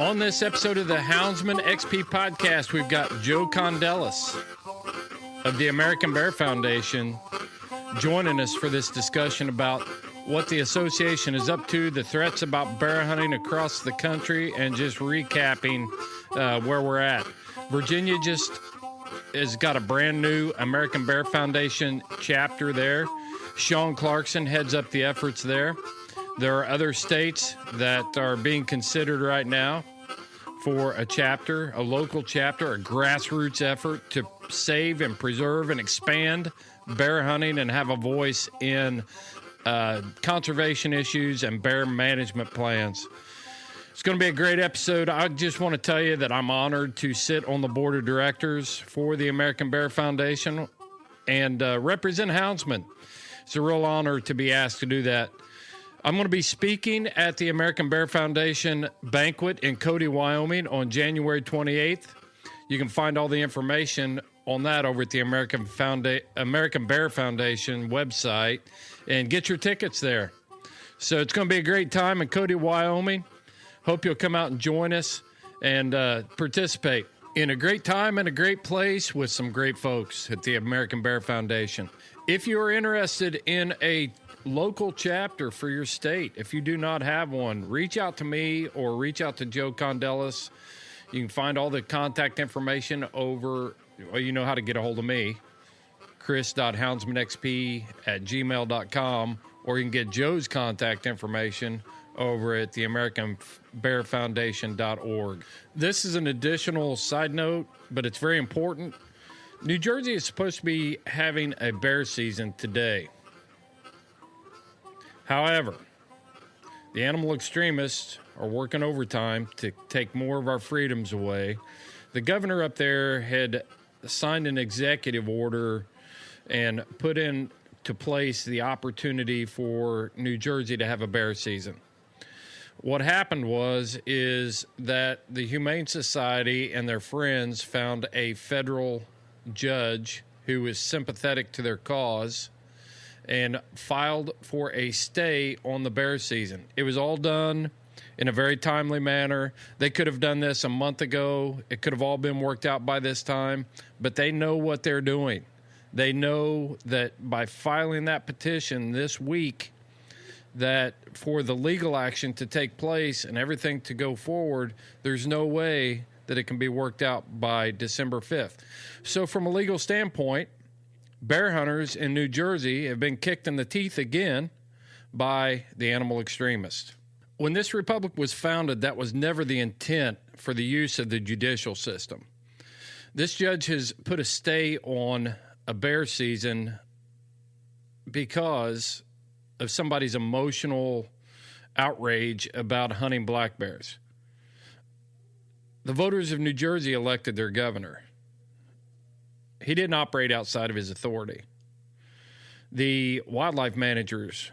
On this episode of the Houndsman XP Podcast, we've got Joe Kondelis of the American Bear Foundation joining us for this discussion about what the association is up to, the threats about bear hunting across the country, and just recapping where we're at. Virginia just has got a brand new American Bear Foundation chapter there. Sean Clarkson heads up the efforts there. There are other states that are being considered right now for a chapter, a local chapter, a grassroots effort to save and preserve and expand bear hunting and have a voice in conservation issues and bear management plans. It's going to be a great episode. I just want to tell you that I'm honored to sit on the board of directors for the American Bear Foundation and represent Houndsman. It's a real honor to be asked to do that. I'm going to be speaking at the American Bear Foundation banquet in Cody, Wyoming on January 28th. You can find all the information on that over at the American Bear Foundation website and get your tickets there. So it's going to be a great time in Cody, Wyoming. Hope you'll come out and join us and participate in a great time and a great place with some great folks at the American Bear Foundation. If you are interested in a local chapter for your state, if you do not have one, reach out to me or reach out to Joe Kondelis. You can find all the contact information over, well, you know how to get a hold of me, chris.houndsmanxp@gmail.com, or you can get Joe's contact information over at the AmericanBearFoundation.org. This is an additional side note, but it's very important. New Jersey is supposed to be having a bear season today. However, the animal extremists are working overtime to take more of our freedoms away. The governor up there had signed an executive order and put into place the opportunity for New Jersey to have a bear season. What happened is that the Humane Society and their friends found a federal judge who was sympathetic to their cause and filed for a stay on the bear season. It was all done in a very timely manner. They could have done this a month ago. It could have all been worked out by this time, but they know what they're doing. They know that by filing that petition this week, that for the legal action to take place and everything to go forward, there's no way that it can be worked out by December 5th. So from a legal standpoint, bear hunters in New Jersey have been kicked in the teeth again by the animal extremists. When this republic was founded, that was never the intent for the use of the judicial system. This judge has put a stay on a bear season because of somebody's emotional outrage about hunting black bears. The voters of New Jersey elected their governor. He didn't operate outside of his authority. The wildlife managers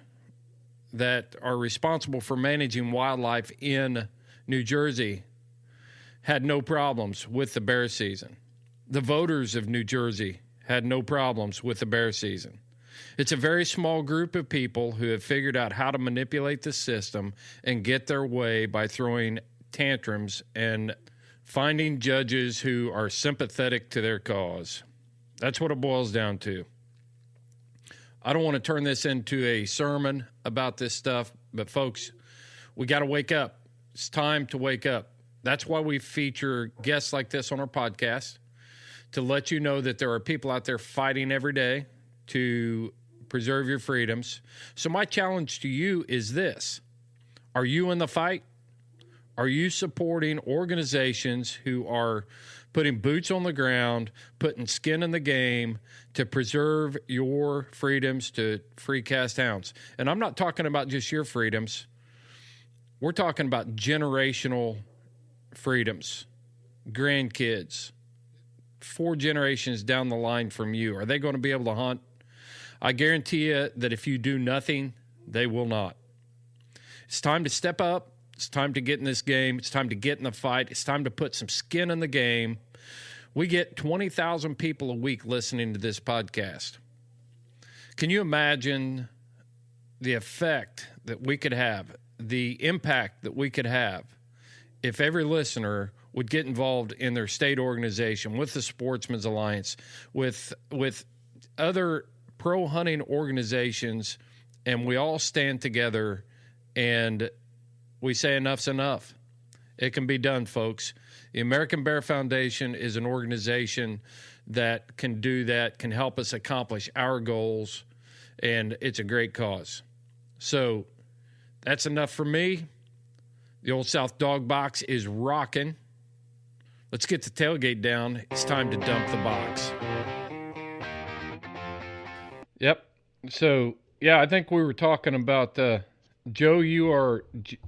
that are responsible for managing wildlife in New Jersey had no problems with the bear season. The voters of New Jersey had no problems with the bear season. It's a very small group of people who have figured out how to manipulate the system and get their way by throwing tantrums and finding judges who are sympathetic to their cause. That's what it boils down to. I don't want to turn this into a sermon about this stuff, but folks, we got to wake up. It's time to wake up. That's why we feature guests like this on our podcast, to let you know that there are people out there fighting every day to preserve your freedoms. So my challenge to you is this. Are you in the fight? Are you supporting organizations who are putting boots on the ground, putting skin in the game to preserve your freedoms to free cast hounds? And I'm not talking about just your freedoms. We're talking about generational freedoms, grandkids, 4 generations down the line from you. Are they going to be able to hunt? I guarantee you that if you do nothing, they will not. It's time to step up. It's time to get in this game. It's time to get in the fight. It's time to put some skin in the game. We get 20,000 people a week listening to this podcast. Can you imagine the effect that we could have, the impact that we could have if every listener would get involved in their state organization, with the Sportsman's Alliance, with other pro hunting organizations, and we all stand together and we say enough's enough. It can be done, folks. The American Bear Foundation is an organization that can do that, can help us accomplish our goals, and it's a great cause. So that's enough for me. The Old South Dog Box is rocking. Let's get the tailgate down. It's time to dump the box. Yep. So, yeah, I think we were talking about Joe. You're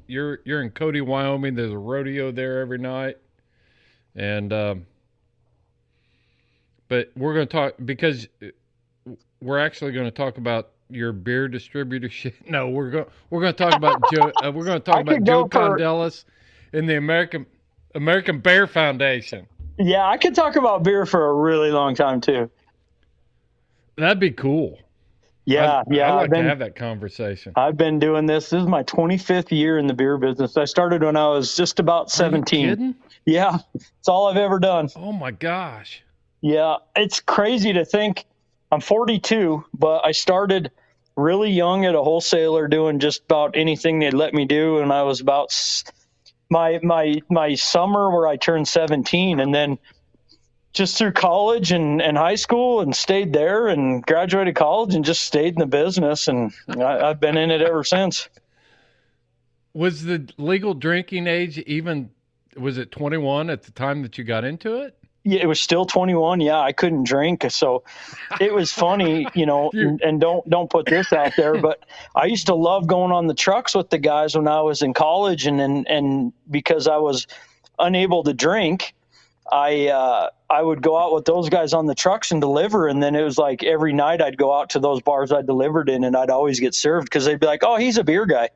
in Cody, Wyoming. There's a rodeo there every night, and but we're going to talk because we're actually going to talk about your beer distributor shit. No, we're going to talk about Joe. We're going to talk about Joe Kondelis and the American Bear Foundation. Yeah, I could talk about beer for a really long time too. That'd be cool. Yeah, I'd like to have that conversation. I've been doing this. This is my 25th year in the beer business. I started when I was just about 17. Are you kidding? Yeah, it's all I've ever done. Oh my gosh. Yeah, it's crazy to think. I'm 42, but I started really young at a wholesaler doing just about anything they'd let me do, and I was about my summer where I turned 17, and then just through college and high school and stayed there and graduated college and just stayed in the business, and I've been in it ever since. Was the legal drinking age was it 21 at the time that you got into it? Yeah, it was still 21. Yeah, I couldn't drink. So it was funny, and don't put this out there, but I used to love going on the trucks with the guys when I was in college. And because I was unable to drink, I would go out with those guys on the trucks and deliver. And then it was like every night I'd go out to those bars I delivered in, and I'd always get served because they'd be like, "Oh, he's a beer guy."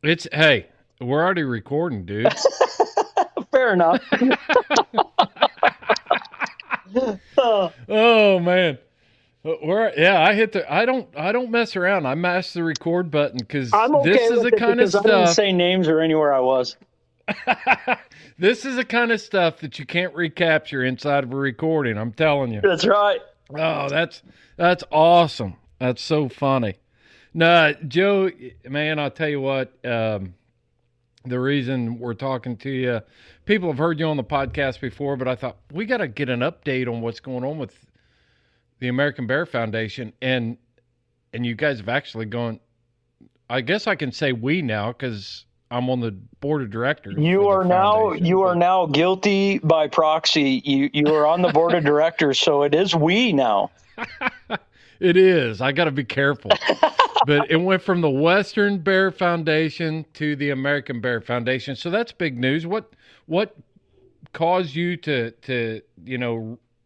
Hey, we're already recording, dude. Fair enough. Oh man. I don't mess around. I mash the record button because this is the kind of stuff. I didn't say names or anywhere I was. This is the kind of stuff that you can't recapture inside of a recording. I'm telling you. That's right. Oh, that's awesome. That's so funny. No, Joe, man, I'll tell you what. The reason we're talking to you, people have heard you on the podcast before, but I thought we got to get an update on what's going on with the American Bear Foundation, and you guys have actually gone. I guess I can say we now because I'm on the board of directors. You are now guilty by proxy. You are on the board of directors, so it is we now. It is. I got to be careful. But it went from the Western Bear Foundation to the American Bear Foundation. So that's big news. What caused you to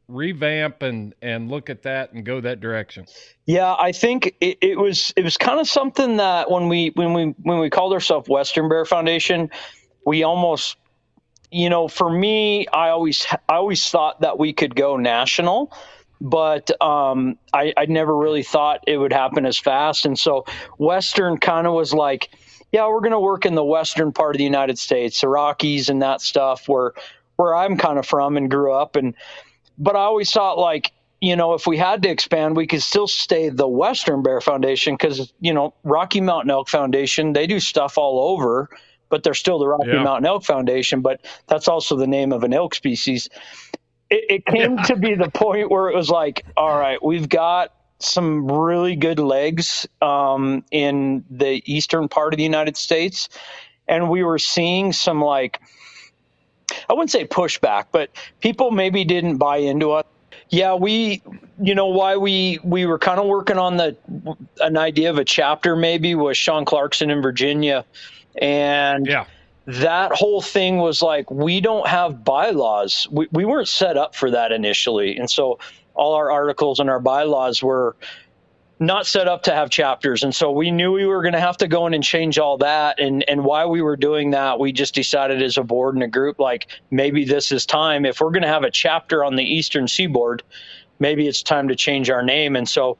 revamp and look at that and go that direction? Yeah, I think it was kind of something that when we called ourselves Western Bear Foundation, we almost, for me, I always thought that we could go national. But I never really thought it would happen as fast. And so Western kind of was like, yeah, we're going to work in the western part of the United States, the Rockies and that stuff where I'm kind of from and grew up. But I always thought like, if we had to expand, we could still stay the Western Bear Foundation because, Rocky Mountain Elk Foundation, they do stuff all over, but they're still the Rocky Mountain Elk Foundation. But that's also the name of an elk species. It came to be the point where it was like, all right, we've got some really good legs in the eastern part of the United States. And we were seeing some I wouldn't say pushback, but people maybe didn't buy into us. Yeah, why we were kind of working on an idea of a chapter maybe was Sean Clarkson in Virginia. And that whole thing was like, we don't have bylaws. We weren't set up for that initially. And so all our articles and our bylaws were not set up to have chapters. And so we knew we were going to have to go in and change all that. And while we were doing that, we just decided as a board and a group, like, maybe this is time. If we're going to have a chapter on the Eastern Seaboard, maybe it's time to change our name. And so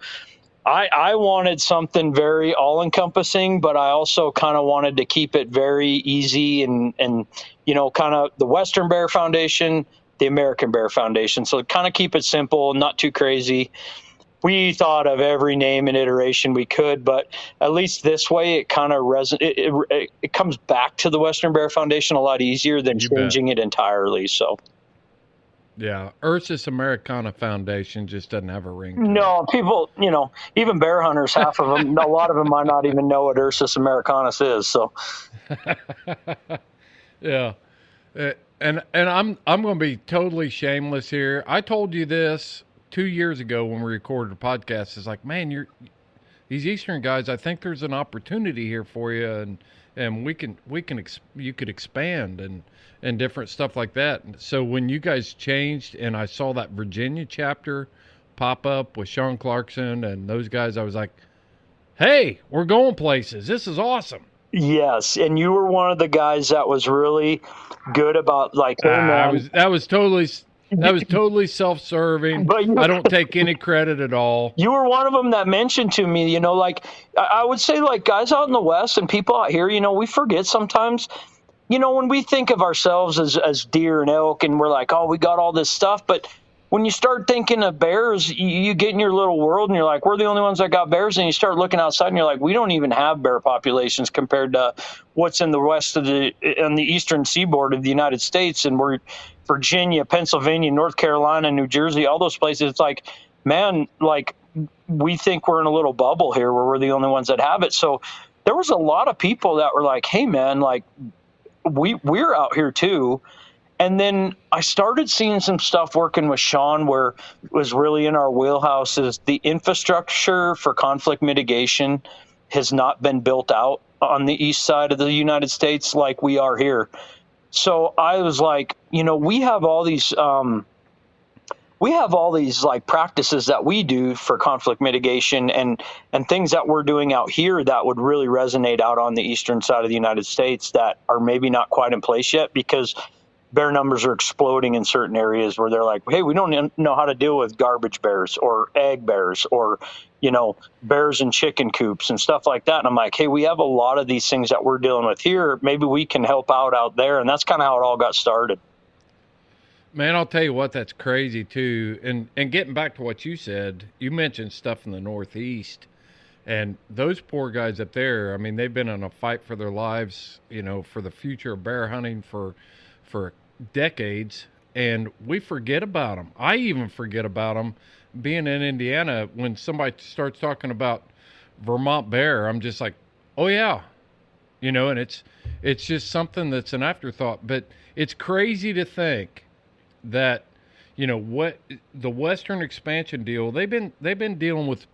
I wanted something very all encompassing, but I also kind of wanted to keep it very easy and kind of the Western Bear Foundation, the American Bear Foundation. So kind of keep it simple, not too crazy. We thought of every name and iteration we could, but at least this way it kind of it comes back to the Western Bear Foundation a lot easier than changing it entirely. So. Yeah, Ursus Americana Foundation just doesn't have a ring to No, people, even bear hunters, half of them, a lot of them might not even know what Ursus Americanus is. So, yeah, and I'm going to be totally shameless here. I told you this 2 years ago when we recorded a podcast. It's like, man, these Eastern guys. I think there's an opportunity here for you, and you could expand and different stuff like that. So when you guys changed and I saw that Virginia chapter pop up with Sean Clarkson and those guys, I was like, hey, we're going places. This is awesome. Yes, and you were one of the guys that was really good about like, hey, man. That was totally self-serving. But I don't take any credit at all. You were one of them that mentioned to me, like I would say like guys out in the West and people out here, we forget sometimes. When we think of ourselves as deer and elk and we're like, oh, we got all this stuff. But when you start thinking of bears, you get in your little world and you're like, we're the only ones that got bears. And you start looking outside and you're like, we don't even have bear populations compared to what's in the west on the eastern seaboard of the United States. And we're Virginia, Pennsylvania, North Carolina, New Jersey, all those places. It's like, man, like we think we're in a little bubble here where we're the only ones that have it. So there was a lot of people that were like, hey, man, like, we're out here too. And then I started seeing some stuff working with Sean where it was really in our wheelhouse is the infrastructure for conflict mitigation has not been built out on the east side of the United States like we are here. So I was like, we have all these like practices that we do for conflict mitigation and things that we're doing out here that would really resonate out on the eastern side of the United States that are maybe not quite in place yet because bear numbers are exploding in certain areas where they're like, hey, we don't know how to deal with garbage bears or egg bears or, bears in chicken coops and stuff like that. And I'm like, hey, we have a lot of these things that we're dealing with here. Maybe we can help out there. And that's kind of how it all got started. Man, I'll tell you what, that's crazy too. And getting back to what you said, you mentioned stuff in the Northeast, and those poor guys up there, I mean, they've been in a fight for their lives, for the future of bear hunting for decades, and we forget about them. I even forget about them. Being in Indiana, when somebody starts talking about Vermont bear, I'm just like, oh yeah, and it's just something that's an afterthought. But it's crazy to think that what the Western expansion deal, they've been dealing with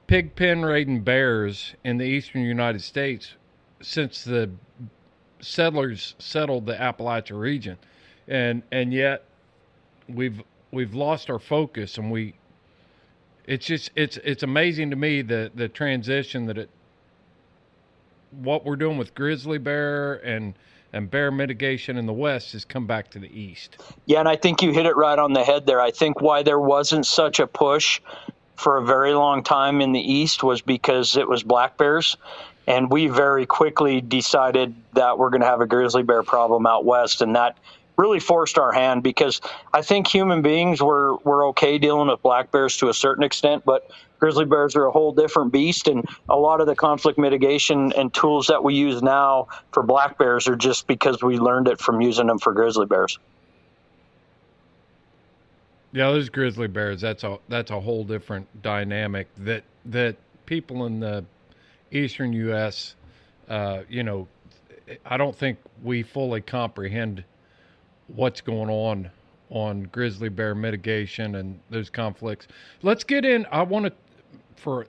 pig pen raiding bears in the eastern United States since the settlers settled the Appalachia region, and yet we've lost our focus, and it's amazing to me the transition what we're doing with grizzly bear and bear mitigation in the West has come back to the East. Yeah, and I think you hit it right on the head there. I think why there wasn't such a push for a very long time in the East was because it was black bears. And we very quickly decided that we're going to have a grizzly bear problem out West. And that really forced our hand because I think human beings were okay dealing with black bears to a certain extent, but grizzly bears are a whole different beast. And a lot of the conflict mitigation and tools that we use now for black bears are just because we learned it from using them for grizzly bears. Yeah, those grizzly bears, that's a whole different dynamic that people in the eastern U.S., I don't think we fully comprehend what's going on grizzly bear mitigation and those conflicts. Let's get in. I want to,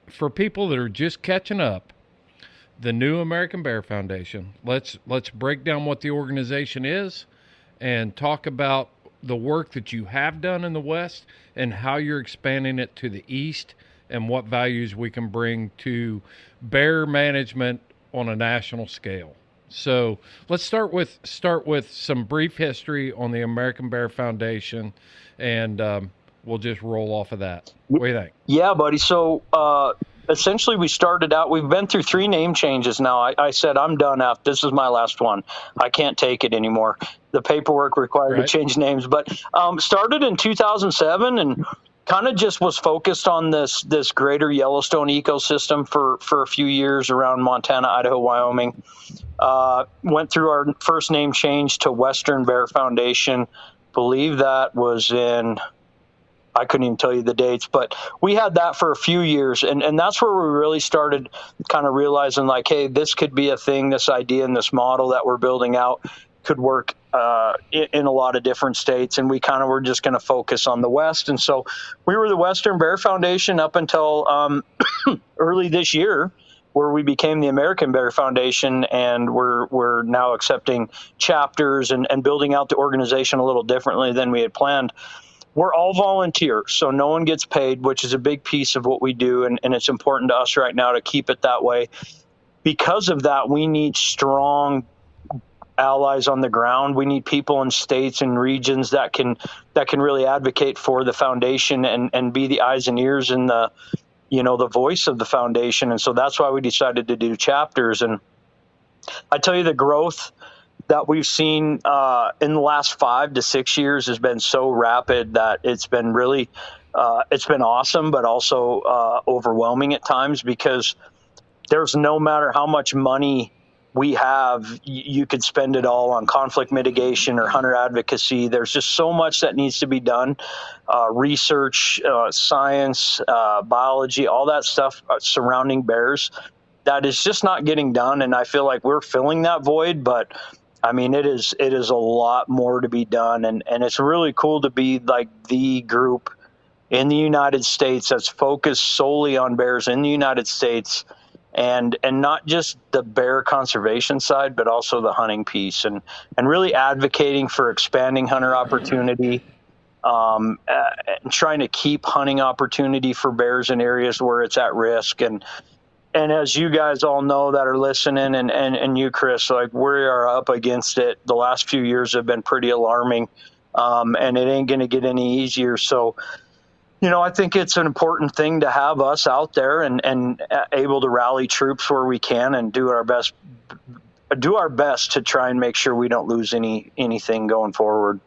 for people that are just catching up, the new American Bear Foundation. Let's break down what the organization is and talk about the work that you have done in the West and how you're expanding it to the East and what values we can bring to bear management on a national scale. So let's start with some brief history on the American Bear Foundation, and we'll just roll off of that. What do you think? Yeah, buddy. So essentially we started out, we've been through 3 name changes now. I said, I'm done after, this is my last one. I can't take it anymore. The paperwork required to change names, but started in 2007 and kind of just was focused on this greater Yellowstone ecosystem for a few years around Montana, Idaho, Wyoming. Went through our first name change to Western Bear Foundation. Believe that was in, I couldn't even tell you the dates, but we had that for a few years. And that's where we really started kind of realizing like, hey, this could be a thing, this idea and this model that we're building out could work in a lot of different states. And we kind of were just going to focus on the West. And so we were the Western Bear Foundation up until early this year, where we became the American Bear Foundation, and we're now accepting chapters and building out the organization a little differently than we had planned. We're all volunteer, so no one gets paid, which is a big piece of what we do, and it's important to us right now to keep it that way. Because of that, we need strong allies on the ground. We need people in states and regions that can really advocate for the foundation and be the eyes and ears and the voice of the foundation. And so that's why we decided to do chapters. And I tell you, the growth that we've seen in the last 5 to 6 years has been so rapid that it's been really, it's been awesome, but also overwhelming at times, because there's no matter how much money we have, you could spend it all on conflict mitigation or hunter advocacy. There's just so much that needs to be done. Research, science, biology, all that stuff surrounding bears that is just not getting done. And I feel like we're filling that void, but I mean, it is a lot more to be done. And it's really cool to be like the group in the United States that's focused solely on bears in the United States. And not just the bear conservation side, but also the hunting piece, and really advocating for expanding hunter opportunity, and trying to keep hunting opportunity for bears in areas where it's at risk. And as you guys all know that are listening, and you, Chris, like, we are up against it. The last few years have been pretty alarming, and it ain't going to get any easier. So, I think it's an important thing to have us out there and able to rally troops where we can and do our best to try and make sure we don't lose anything going forward.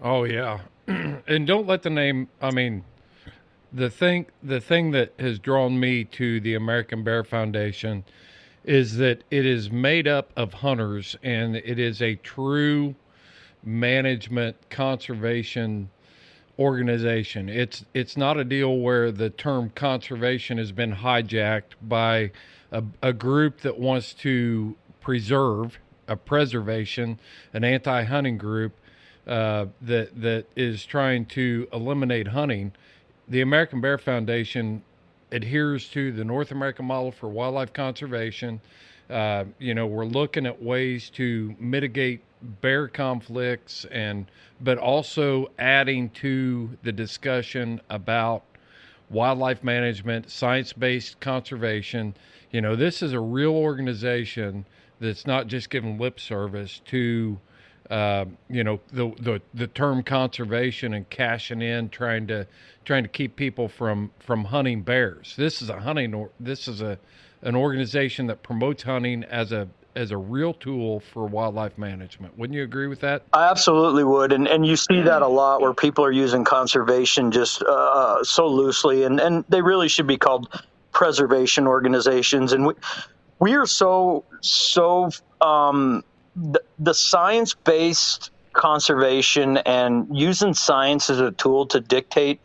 Oh yeah. And don't let the name, I mean, the thing that has drawn me to the American Bear Foundation is that it is made up of hunters, and it is a true management conservation organization. It's not a deal where the term conservation has been hijacked by a group that wants to preserve a preservation, an anti-hunting group that is trying to eliminate hunting. The American Bear Foundation adheres to the North American model for wildlife conservation. We're looking at ways to mitigate bear conflicts, but also adding to the discussion about wildlife management, science-based conservation. This is a real organization that's not just giving lip service to the term conservation and cashing in, trying to keep people from hunting bears. This is an organization that promotes hunting as a real tool for wildlife management. Wouldn't you agree with that? I absolutely would. And you see that a lot where people are using conservation just so loosely, and they really should be called preservation organizations. And we are the science-based conservation and using science as a tool to dictate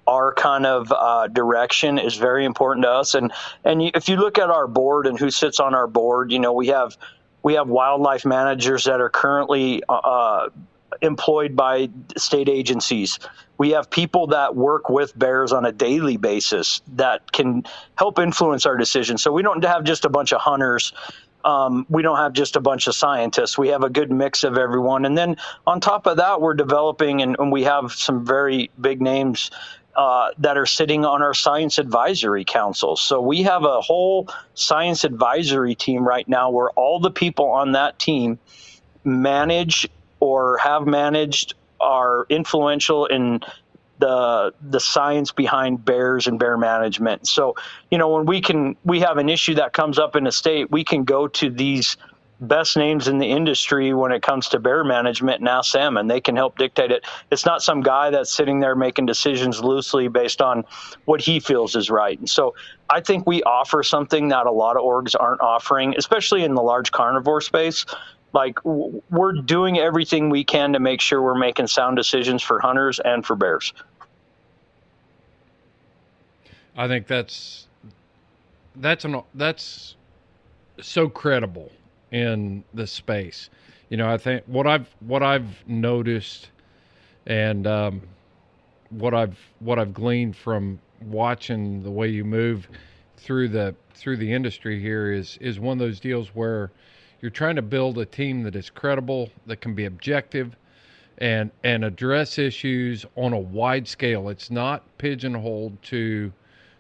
our kind of direction is very important to us. And if you look at our board and who sits on our board, we have wildlife managers that are currently employed by state agencies. We have people that work with bears on a daily basis that can help influence our decisions. So we don't have just a bunch of hunters. We don't have just a bunch of scientists. We have a good mix of everyone. And then on top of that, we're developing, and we have some very big names that are sitting on our science advisory council. So we have a whole science advisory team right now where all the people on that team manage or have managed are influential in the science behind bears and bear management. So, when we have an issue that comes up in a state, we can go to these best names in the industry when it comes to bear management and ask them, and they can help dictate it. It's not some guy that's sitting there making decisions loosely based on what he feels is right. And so I think we offer something that a lot of orgs aren't offering, especially in the large carnivore space. Like, we're doing everything we can to make sure we're making sound decisions for hunters and for bears. I think that's so credible in the space. I think what I've noticed and what I've gleaned from watching the way you move through the industry here is one of those deals where you're trying to build a team that is credible, that can be objective, and address issues on a wide scale. It's not pigeonholed to,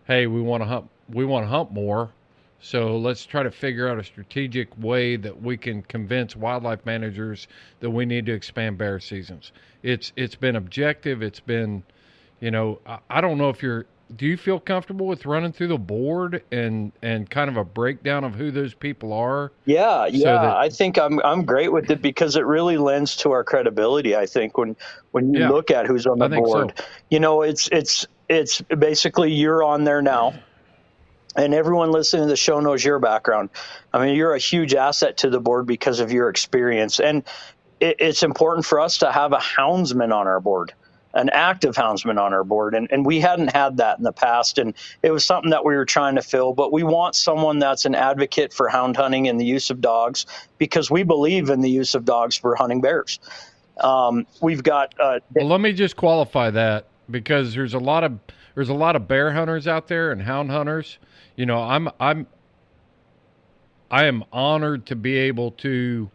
hey, we want to hunt more, so let's try to figure out a strategic way that we can convince wildlife managers that we need to expand bear seasons. It's been objective. It's been, I don't know if do you feel comfortable with running through the board and kind of a breakdown of who those people are? Yeah. I think I'm great with it because it really lends to our credibility. I think when you look at who's on the board, so. It's basically you're on there now. And everyone listening to the show knows your background. I mean, you're a huge asset to the board because of your experience. And it's important for us to have a houndsman on our board, an active houndsman on our board. And we hadn't had that in the past. And it was something that we were trying to fill. But we want someone that's an advocate for hound hunting and the use of dogs because we believe in the use of dogs for hunting bears. We've got... well, let me just qualify that because there's a lot of bear hunters out there and hound hunters. I am honored to be able to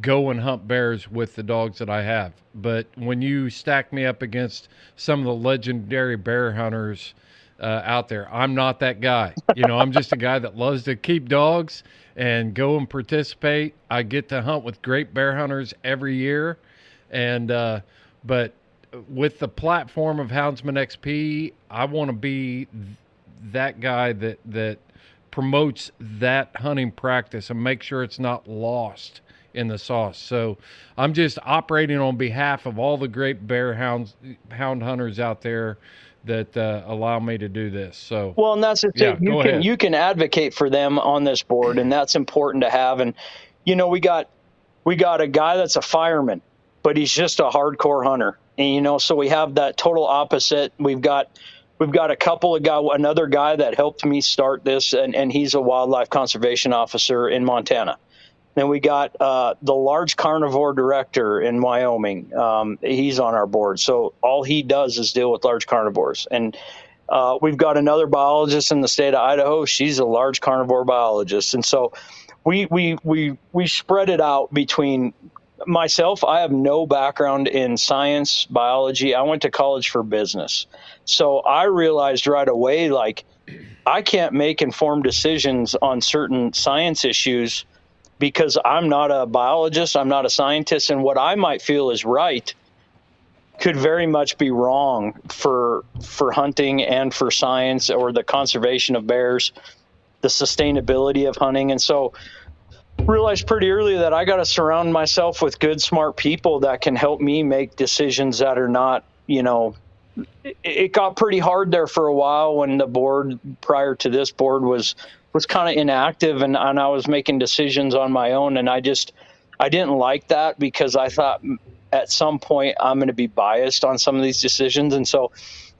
go and hunt bears with the dogs that I have. But when you stack me up against some of the legendary bear hunters out there, I'm not that guy. I'm just a guy that loves to keep dogs and go and participate. I get to hunt with great bear hunters every year. But with the platform of Houndsman XP, I want to be that guy that promotes that hunting practice and make sure it's not lost in the sauce. So I'm just operating on behalf of all the great hound hunters out there that allow me to do this. So well, and that's the thing. You can advocate for them on this board, and that's important to have. And we got a guy that's a fireman, but he's just a hardcore hunter. And so we have that total opposite. We've got another guy that helped me start this, and he's a wildlife conservation officer in Montana. Then we got the large carnivore director in Wyoming. He's on our board. So all he does is deal with large carnivores. And we've got another biologist in the state of Idaho. She's a large carnivore biologist. And so we spread it out between myself. I have no background in science, biology. I went to college for business. So I realized right away, like, I can't make informed decisions on certain science issues because I'm not a biologist, I'm not a scientist, and what I might feel is right could very much be wrong for hunting and for science or the conservation of bears, the sustainability of hunting. And so realized pretty early that I got to surround myself with good, smart people that can help me make decisions that are not, it got pretty hard there for a while when the board prior to this board was kind of inactive and I was making decisions on my own. And I didn't like that because I thought at some point I'm going to be biased on some of these decisions. And so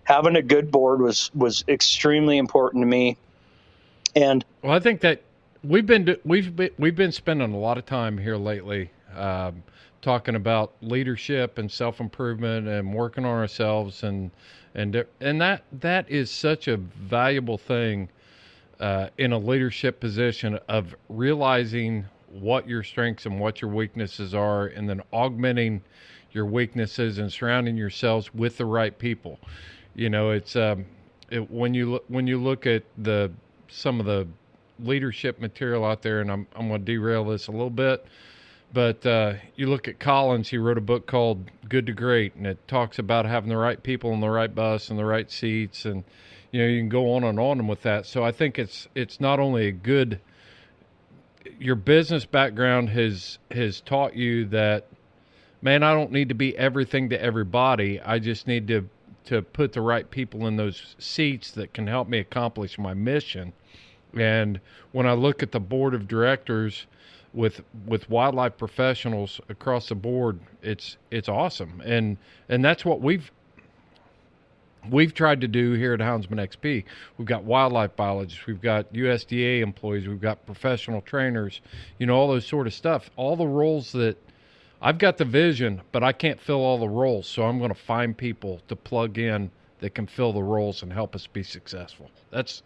having a good board was extremely important to me. And well, I think that we've been spending a lot of time here lately, talking about leadership and self-improvement and working on ourselves. And that is such a valuable thing, in a leadership position of realizing what your strengths and what your weaknesses are, and then augmenting your weaknesses and surrounding yourselves with the right people. It's when you look at some of the leadership material out there, and I'm going to derail this a little bit, But you look at Collins, he wrote a book called Good to Great, and it talks about having the right people on the right bus and the right seats, and you know, you can go on and on with that. So I think it's not only a good, your business background has taught you that, man, I don't need to be everything to everybody. I just need to put the right people in those seats that can help me accomplish my mission. And when I look at the board of directors with wildlife professionals across the board, it's awesome. And that's what we've tried to do here at Houndsman XP. We've got wildlife biologists, we've got USDA employees, we've got professional trainers, you know, all those sort of stuff. All the roles that I've got the vision, but I can't fill all the roles. So I'm going to find people to plug in that can fill the roles and help us be successful. That's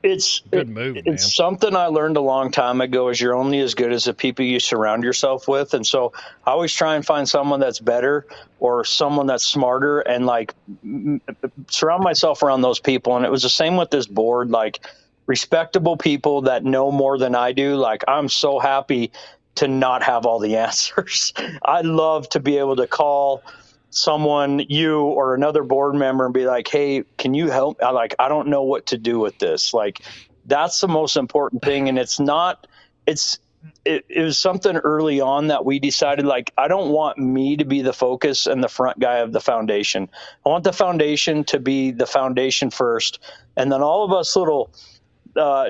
it's a good move, man. It's something I learned a long time ago, is you're only as good as the people you surround yourself with. And so I always try and find someone that's better or someone that's smarter, and like surround myself around those people. And it was the same with this board, like respectable people that know more than I do. Like, I'm so happy to not have all the answers. I love to be able to call someone, you or another board member, and be like, hey, can you help? I don't know what to do with this. Like, that's the most important thing. And it was something early on that we decided, like, I don't want me to be the focus and the front guy of the foundation. I want the foundation to be the foundation first. And then all of us little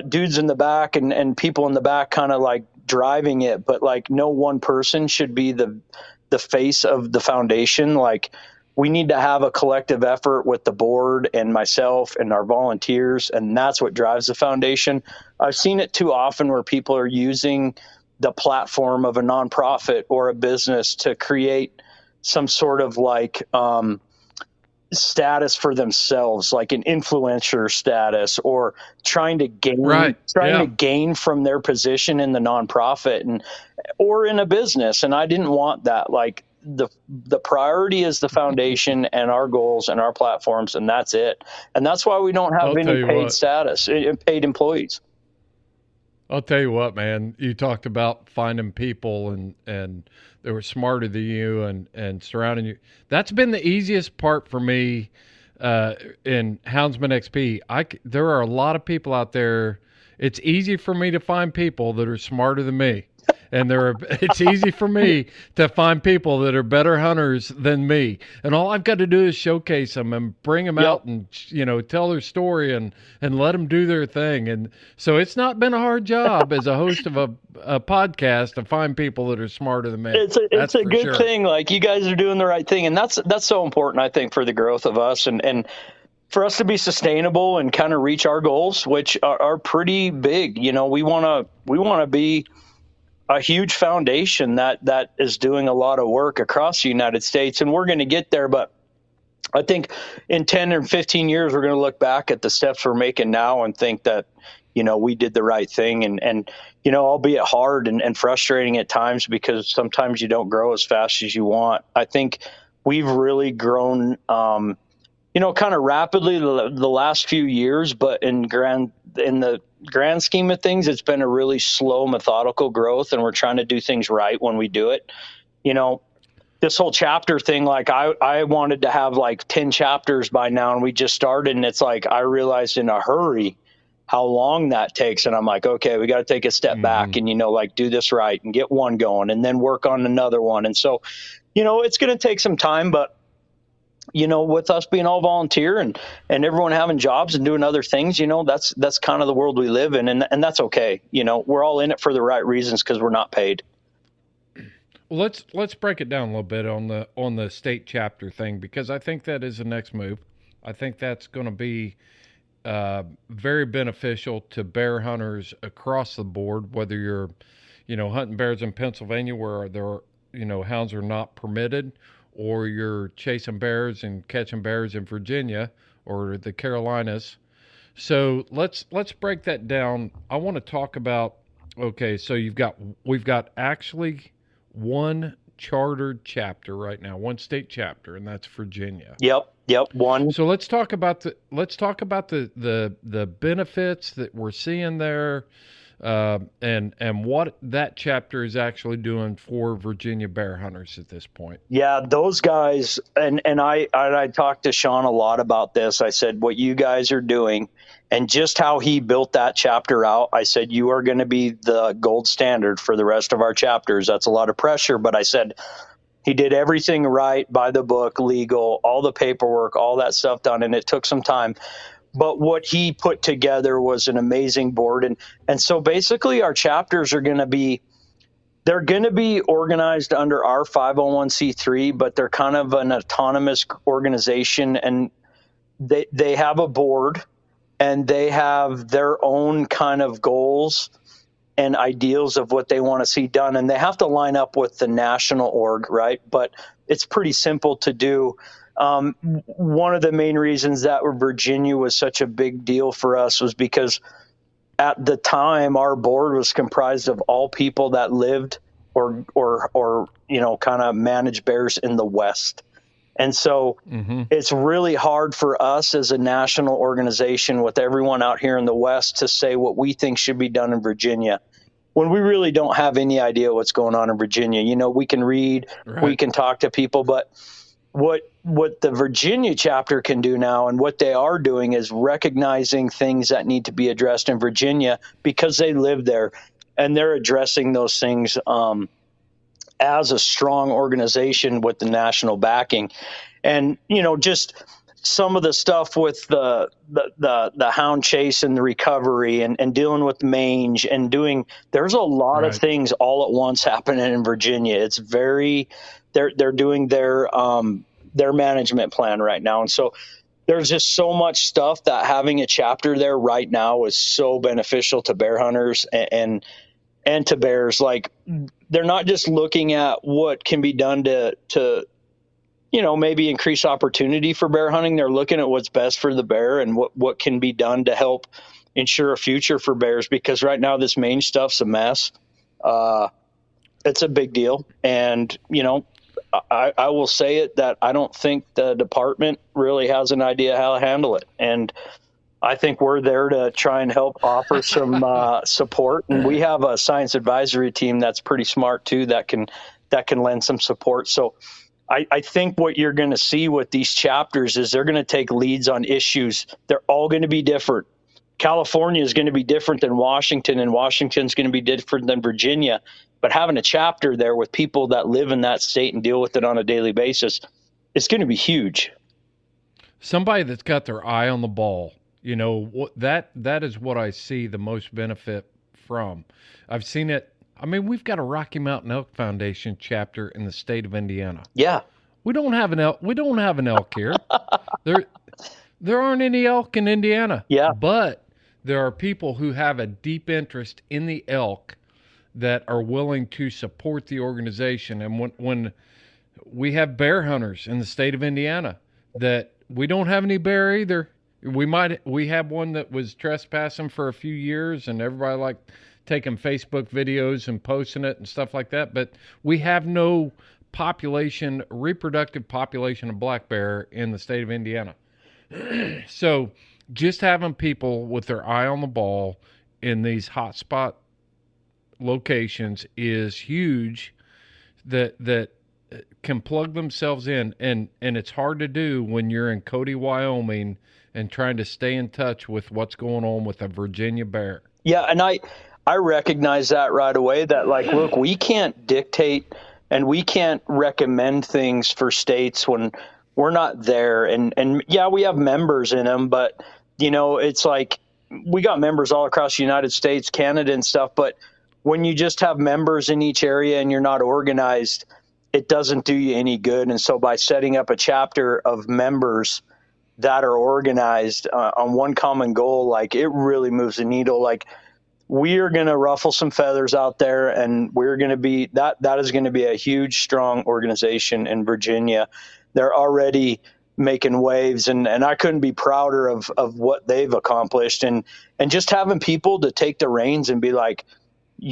dudes in the back and people in the back kind of like driving it, but like no one person should be the face of the foundation. Like, we need to have a collective effort with the board and myself and our volunteers, and that's what drives the foundation. I've seen it too often where people are using the platform of a nonprofit or a business to create some sort of like status for themselves, like an influencer status, or trying to gain from their position in the nonprofit or in a business. And I didn't want that. Like, the priority is the foundation and our goals and our platforms, and that's it. And that's why we don't have any paid employees. I'll tell you what, man, you talked about finding people and they were smarter than you and surrounding you. That's been the easiest part for me in Houndsman XP. There are a lot of people out there. It's easy for me to find people that are smarter than me. And it's easy for me to find people that are better hunters than me. And all I've got to do is showcase them and bring them out and, you know, tell their story and let them do their thing. And so it's not been a hard job as a host of a podcast to find people that are smarter than me. It's a good thing. Like, you guys are doing the right thing. And that's so important, I think, for the growth of us and for us to be sustainable and kind of reach our goals, which are pretty big. You know, we want to be a huge foundation that is doing a lot of work across the United States, and we're going to get there. But I think in 10 or 15 years, we're going to look back at the steps we're making now and think that, you know, we did the right thing. And you know, albeit hard and frustrating at times, because sometimes you don't grow as fast as you want. I think we've really grown, you know, kind of rapidly the last few years, but in the grand scheme of things, it's been a really slow, methodical growth, and we're trying to do things right when we do it. You know, this whole chapter thing, like I wanted to have like 10 chapters by now, and we just started, and it's like I realized in a hurry how long that takes, and I'm like, okay, we got to take a step back and, you know, like do this right and get one going and then work on another one. And so, you know, it's going to take some time, but you know, with us being all volunteer and everyone having jobs and doing other things, you know, that's kind of the world we live in. And that's okay. You know, we're all in it for the right reasons because we're not paid. Well, let's break it down a little bit on the state chapter thing, because I think that is the next move. I think that's going to be very beneficial to bear hunters across the board, whether you're, you know, hunting bears in Pennsylvania where there, you know, hounds are not permitted, or you're chasing bears and catching bears in Virginia or the Carolinas. So let's break that down. I want to talk about, okay, so we've got actually one chartered chapter right now, one state chapter, and that's Virginia. Yep, one. So let's talk about the benefits that we're seeing there. and what that chapter is actually doing for Virginia bear hunters at this point. Yeah, those guys, and I talked to Sean a lot about this. I said, what you guys are doing and just how he built that chapter out, I said, you are going to be the gold standard for the rest of our chapters. That's a lot of pressure, but I said, he did everything right, by the book, legal, all the paperwork, all that stuff done, and it took some time. But what he put together was an amazing board. And so basically our chapters are going to be, they're going to be organized under our 501c3, but they're kind of an autonomous organization, and they have a board and they have their own kind of goals and ideals of what they want to see done. And they have to line up with the national org, right? But it's pretty simple to do. One of the main reasons that Virginia was such a big deal for us was because at the time our board was comprised of all people that lived or kind of managed bears in the West. And so it's really hard for us as a national organization with everyone out here in the West to say what we think should be done in Virginia, when we really don't have any idea what's going on in Virginia. We can read, right, we can talk to people, but what the Virginia chapter can do now, and what they are doing, is recognizing things that need to be addressed in Virginia because they live there, and they're addressing those things as a strong organization with the national backing. And just some of the stuff with the hound chase and the recovery and dealing with mange and there's a lot of things all at once happening in Virginia. It's they're doing their management plan right now. And so there's just so much stuff that having a chapter there right now is so beneficial to bear hunters and to bears. Like, they're not just looking at what can be done to maybe increase opportunity for bear hunting. They're looking at what's best for the bear and what can be done to help ensure a future for bears, because right now this mange stuff's a mess. It's a big deal. And, I will say it that I don't think the department really has an idea how to handle it. And I think we're there to try and help offer some support. And we have a science advisory team that's pretty smart too, that can lend some support. So I think what you're going to see with these chapters is they're going to take leads on issues. They're all going to be different. California is going to be different than Washington, and Washington's going to be different than Virginia. But having a chapter there with people that live in that state and deal with it on a daily basis, it's going to be huge. Somebody that's got their eye on the ball, that is what I see the most benefit from. I've seen it. I mean, we've got a Rocky Mountain Elk Foundation chapter in the state of Indiana. Yeah. We don't have an elk here. There aren't any elk in Indiana. Yeah. But there are people who have a deep interest in the elk that are willing to support the organization. And when we have bear hunters in the state of Indiana, that we don't have any bear either. We have one that was trespassing for a few years, and everybody liked taking Facebook videos and posting it and stuff like that. But we have no reproductive population of black bear in the state of Indiana. So just having people with their eye on the ball in these hotspot locations is huge, that can plug themselves in. And it's hard to do when you're in Cody, Wyoming, and trying to stay in touch with what's going on with a Virginia bear. Yeah. And I recognize that right away, that look, we can't dictate and we can't recommend things for states when we're not there. And yeah, we have members in them, but it's like we got members all across the United States, Canada and stuff. But when you just have members in each area and you're not organized, it doesn't do you any good. And so by setting up a chapter of members that are organized on one common goal, it really moves the needle. We are going to ruffle some feathers out there, and we're going to be that is going to be a huge, strong organization in Virginia. They're already making waves, and I couldn't be prouder of what they've accomplished, and just having people to take the reins and be like,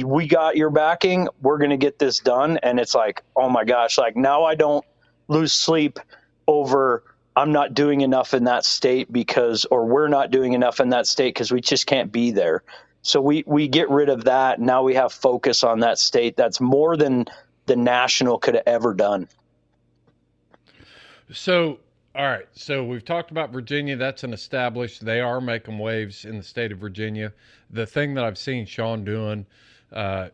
we got your backing, we're going to get this done. And it's like, oh my gosh, now I don't lose sleep over I'm not doing enough in that state or we're not doing enough in that state because we just can't be there. So we get rid of that. Now we have focus on that state. That's more than the national could have ever done. So, all right. So we've talked about Virginia. That's an established. They are making waves in the state of Virginia. The thing that I've seen Sean doing,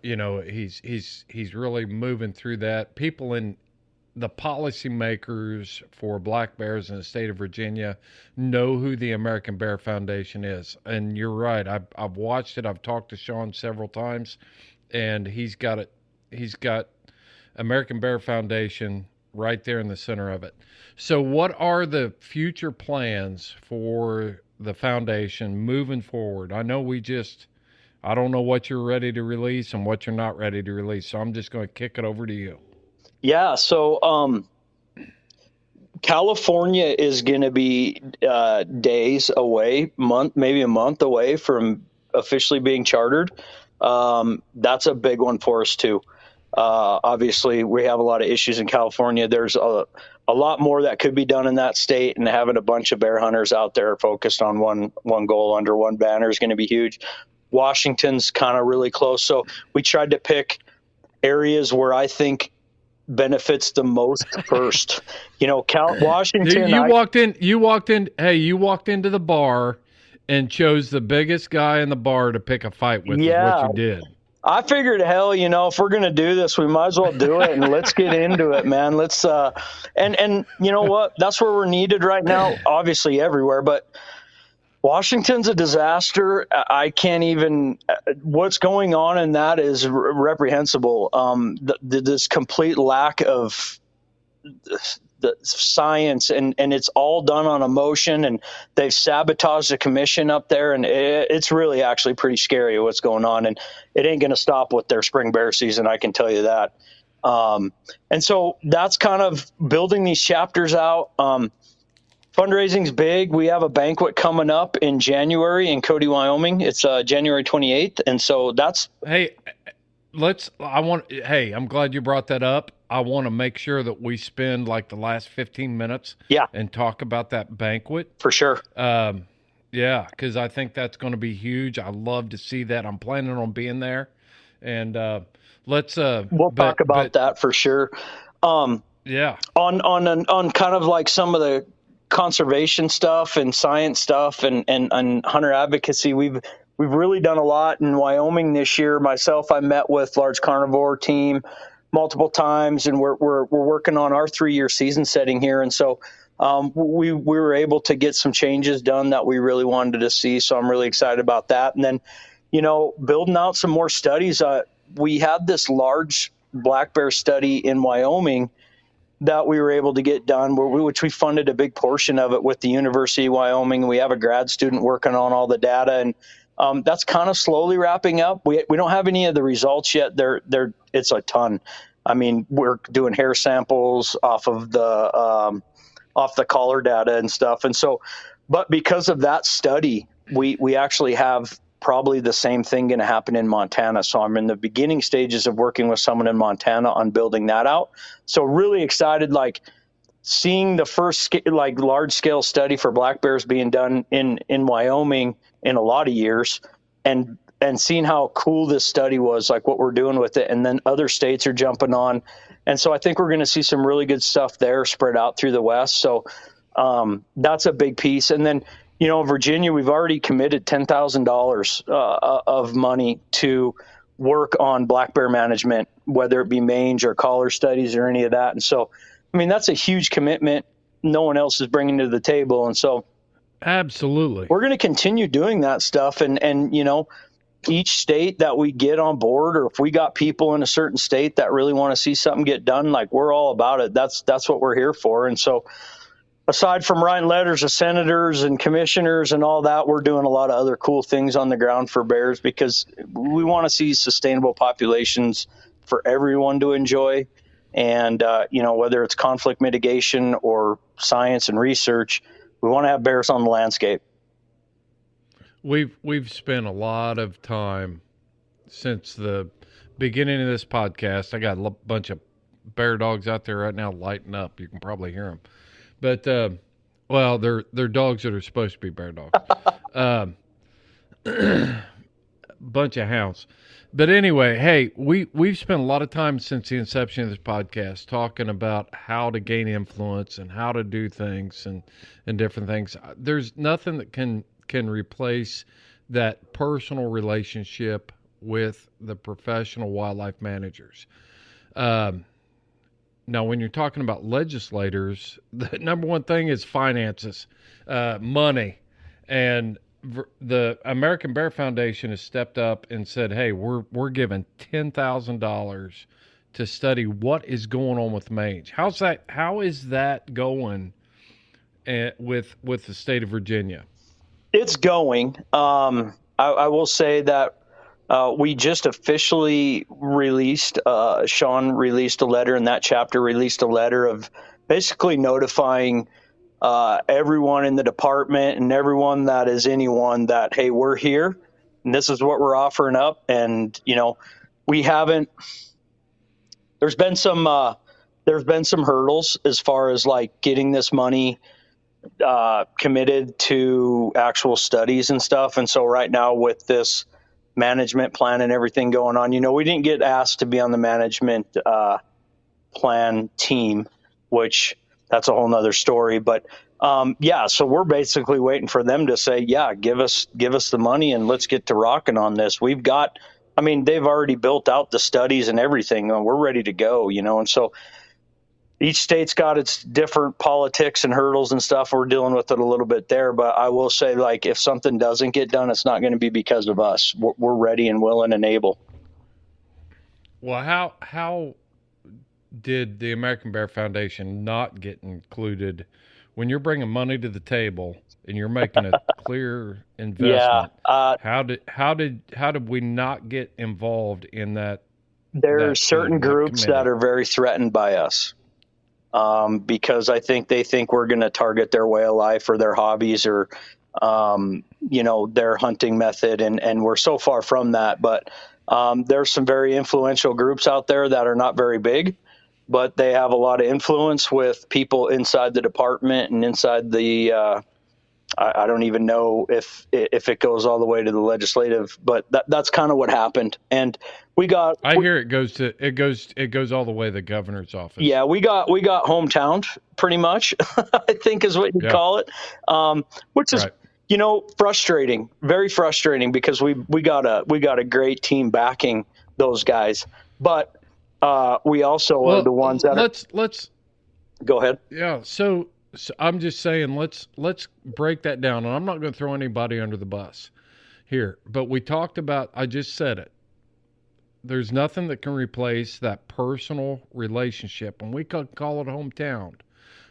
he's really moving through that. People in the policymakers for black bears in the state of Virginia know who the American Bear Foundation is. And you're right. I've watched it. I've talked to Sean several times, and he's got it. He's got American Bear Foundation right there in the center of it. So what are the future plans for the foundation moving forward? I know I don't know what you're ready to release and what you're not ready to release. So I'm just going to kick it over to you. Yeah. So, California is going to be days away, maybe a month away from officially being chartered. That's a big one for us too. Obviously, we have a lot of issues in California. There's a lot more that could be done in that state, and having a bunch of bear hunters out there focused on one goal under one banner is going to be huge. Washington's kind of really close, so we tried to pick areas where I think benefits the most first. Washington. You walked in. Hey, you walked into the bar and chose the biggest guy in the bar to pick a fight with. Yeah. Is what you did. I figured, hell, if we're going to do this, we might as well do it, and let's get into it, man. Let's, and you know what? That's where we're needed right now, obviously everywhere, but Washington's a disaster. I can't even, what's going on in that is reprehensible. This complete lack of the science, and it's all done on emotion, and they've sabotaged the commission up there, and it's really actually pretty scary what's going on, and it ain't going to stop with their spring bear season, I can tell you that. And so that's kind of building these chapters out. Fundraising's big. We have a banquet coming up in January in Cody, Wyoming. It's January 28th, and so that's I'm glad you brought that up. I want to make sure that we spend like the last 15 minutes and talk about that banquet. For sure. Yeah, because I think that's going to be huge. I love to see that. I'm planning on being there. And we'll talk about that for sure. Yeah. On kind of like some of the conservation stuff and science stuff and hunter advocacy, we've really done a lot in Wyoming this year. Myself, I met with large carnivore team multiple times, and we're working on our 3-year season setting here. And so we were able to get some changes done that we really wanted to see. So I'm really excited about that. And then, building out some more studies. We had this large black bear study in Wyoming that we were able to get done, which we funded a big portion of it with the University of Wyoming. We have a grad student working on all the data, and that's kind of slowly wrapping up. We don't have any of the results yet. It's a ton. I mean, we're doing hair samples off the collar data and stuff. And so, but because of that study, we actually have probably the same thing going to happen in Montana. So I'm in the beginning stages of working with someone in Montana on building that out. So really excited, like seeing the first large scale study for black bears being done in Wyoming in a lot of years, and seeing how cool this study was, like what we're doing with it. And then other states are jumping on. And so I think we're going to see some really good stuff there spread out through the West. So that's a big piece. And then, Virginia, we've already committed $10,000 of money to work on black bear management, whether it be mange or collar studies or any of that. And so, I mean, that's a huge commitment no one else is bringing to the table. And so absolutely, we're going to continue doing that stuff. And each state that we get on board, or if we got people in a certain state that really want to see something get done, like we're all about it. That's what we're here for. And so aside from writing letters to senators and commissioners and all that, we're doing a lot of other cool things on the ground for bears, because we want to see sustainable populations for everyone to enjoy. And, whether it's conflict mitigation or science and research, we want to have bears on the landscape. We've spent a lot of time since the beginning of this podcast. I got a bunch of bear dogs out there right now lighting up. You can probably hear them. But, they're dogs that are supposed to be bear dogs. bunch of hounds. But anyway, hey, we've spent a lot of time since the inception of this podcast talking about how to gain influence and how to do things and different things. There's nothing that can replace that personal relationship with the professional wildlife managers. Now, when you're talking about legislators, the number one thing is finances, money, and the American Bear Foundation has stepped up and said, "Hey, we're giving $10,000 to study what is going on with mange." How is that going with the state of Virginia? It's going. I will say that we just officially released. Sean released a letter, and that chapter released a letter of basically notifying everyone in the department and everyone that is anyone that, hey, we're here and this is what we're offering up. And, we haven't, there's been some hurdles as far as like getting this money committed to actual studies and stuff. And so right now with this management plan and everything going on, we didn't get asked to be on the management plan team, which that's a whole nother story. But so we're basically waiting for them to say, yeah, give us the money and let's get to rocking on this. They've already built out the studies and everything. We're ready to go, and so each state's got its different politics and hurdles and stuff. We're dealing with it a little bit there, but I will say, like, if something doesn't get done, it's not going to be because of us. We're ready and willing and able. Well, how did the American Bear Foundation not get included when you're bringing money to the table and you're making a clear investment? How did we not get involved in that? There are certain groups that are very threatened by us because they think we're going to target their way of life or their hobbies or their hunting method, and we're so far from that. But there's some very influential groups out there that are not very big, but they have a lot of influence with people inside the department and inside the I don't even know if it goes all the way to the legislative, but that's kind of what happened. And I hear it goes all the way to the governor's office. Yeah, we got hometown pretty much, I think is what you call it. Which is right. Frustrating, very frustrating, because we got a great team backing those guys, but we also are the ones that let's go ahead. Yeah. So I'm just saying, let's break that down. And I'm not going to throw anybody under the bus here, but we talked about, I just said it. There's nothing that can replace that personal relationship, and we could call it hometown,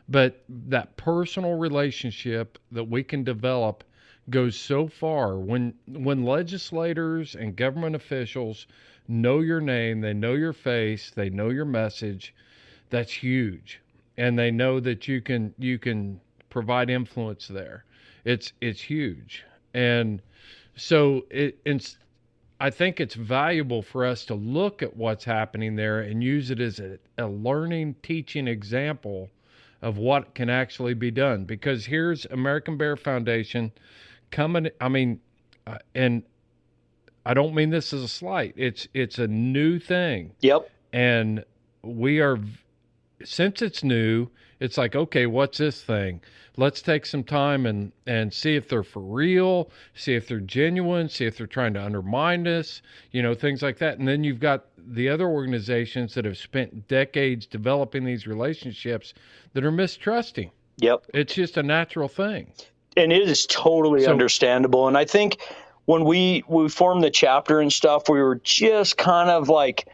but that personal relationship that we can develop goes so far. When legislators and government officials know your name, they know your face, they know your message, that's huge. And they know that you can provide influence there. It's huge. And so I think it's valuable for us to look at what's happening there and use it as a learning, teaching example of what can actually be done. Because here's American Bear Foundation coming. And I don't mean this as a slight. It's a new thing. Yep. And since it's new, it's like, okay, what's this thing? Let's take some time and see if they're for real, see if they're genuine, see if they're trying to undermine us, things like that. And then you've got the other organizations that have spent decades developing these relationships that are mistrusting. Yep. It's just a natural thing. And it is totally understandable. And I think when we formed the chapter and stuff, we were just kind of like,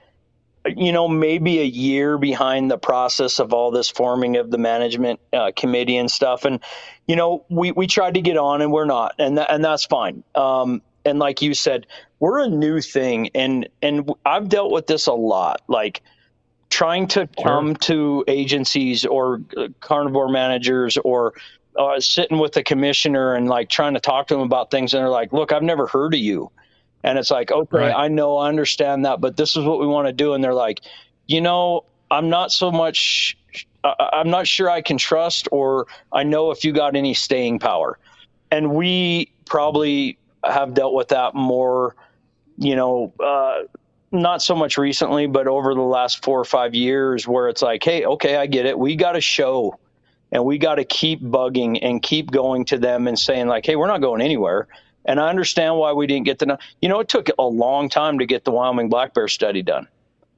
maybe a year behind the process of all this forming of the management committee and stuff. And, we tried to get on and we're not, and that's fine. And like you said, we're a new thing. And I've dealt with this a lot, like trying to come to agencies or carnivore managers or sitting with the commissioner and like trying to talk to them about things. And they're like, look, I've never heard of you. And it's like, okay, right. I know, I understand that, but this is what we want to do. And they're like, I'm not sure I can trust, or I know if you got any staying power. And we probably have dealt with that more not so much recently, but over the last 4 or 5 years, where it's like, hey, okay, I get it. We got to show, and we got to keep bugging and keep going to them and saying like, hey, we're not going anywhere. And I understand why we didn't get it took a long time to get the Wyoming black bear study done,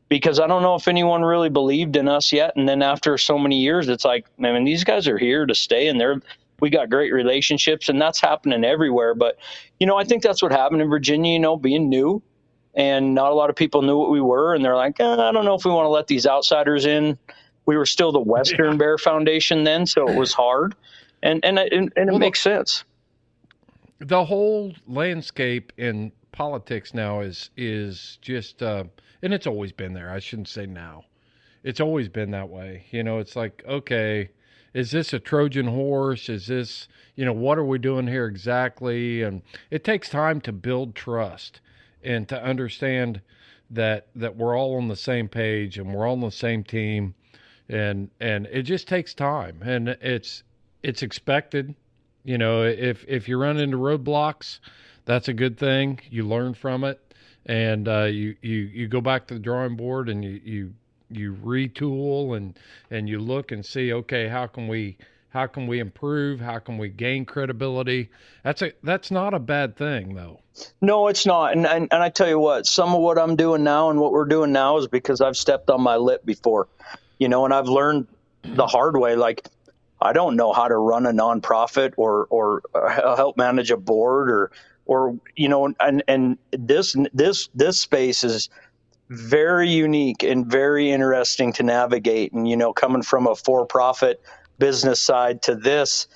because I don't know if anyone really believed in us yet. And then after so many years, it's like, I mean, these guys are here to stay, and we got great relationships, and that's happening everywhere. But, I think that's what happened in Virginia, being new, and not a lot of people knew what we were. And they're like, I don't know if we want to let these outsiders in. We were still the Western Bear Foundation then, so it was hard. And it makes sense. The whole landscape in politics now is just, and it's always been there. I shouldn't say now. It's always been that way. It's like, okay, is this a Trojan horse? Is this, what are we doing here exactly? And it takes time to build trust and to understand that we're all on the same page and we're all on the same team. And it just takes time, and it's expected. If you run into roadblocks, that's a good thing. You learn from it, and you go back to the drawing board, and you retool, and you look and see, okay, how can we improve? How can we gain credibility? That's not a bad thing, though. No, it's not. And I tell you what, some of what I'm doing now and what we're doing now is because I've stepped on my lip before, and I've learned the hard way. Like, I don't know how to run a nonprofit or help manage a board or and this space is very unique and very interesting to navigate. And, coming from a for-profit business side to this,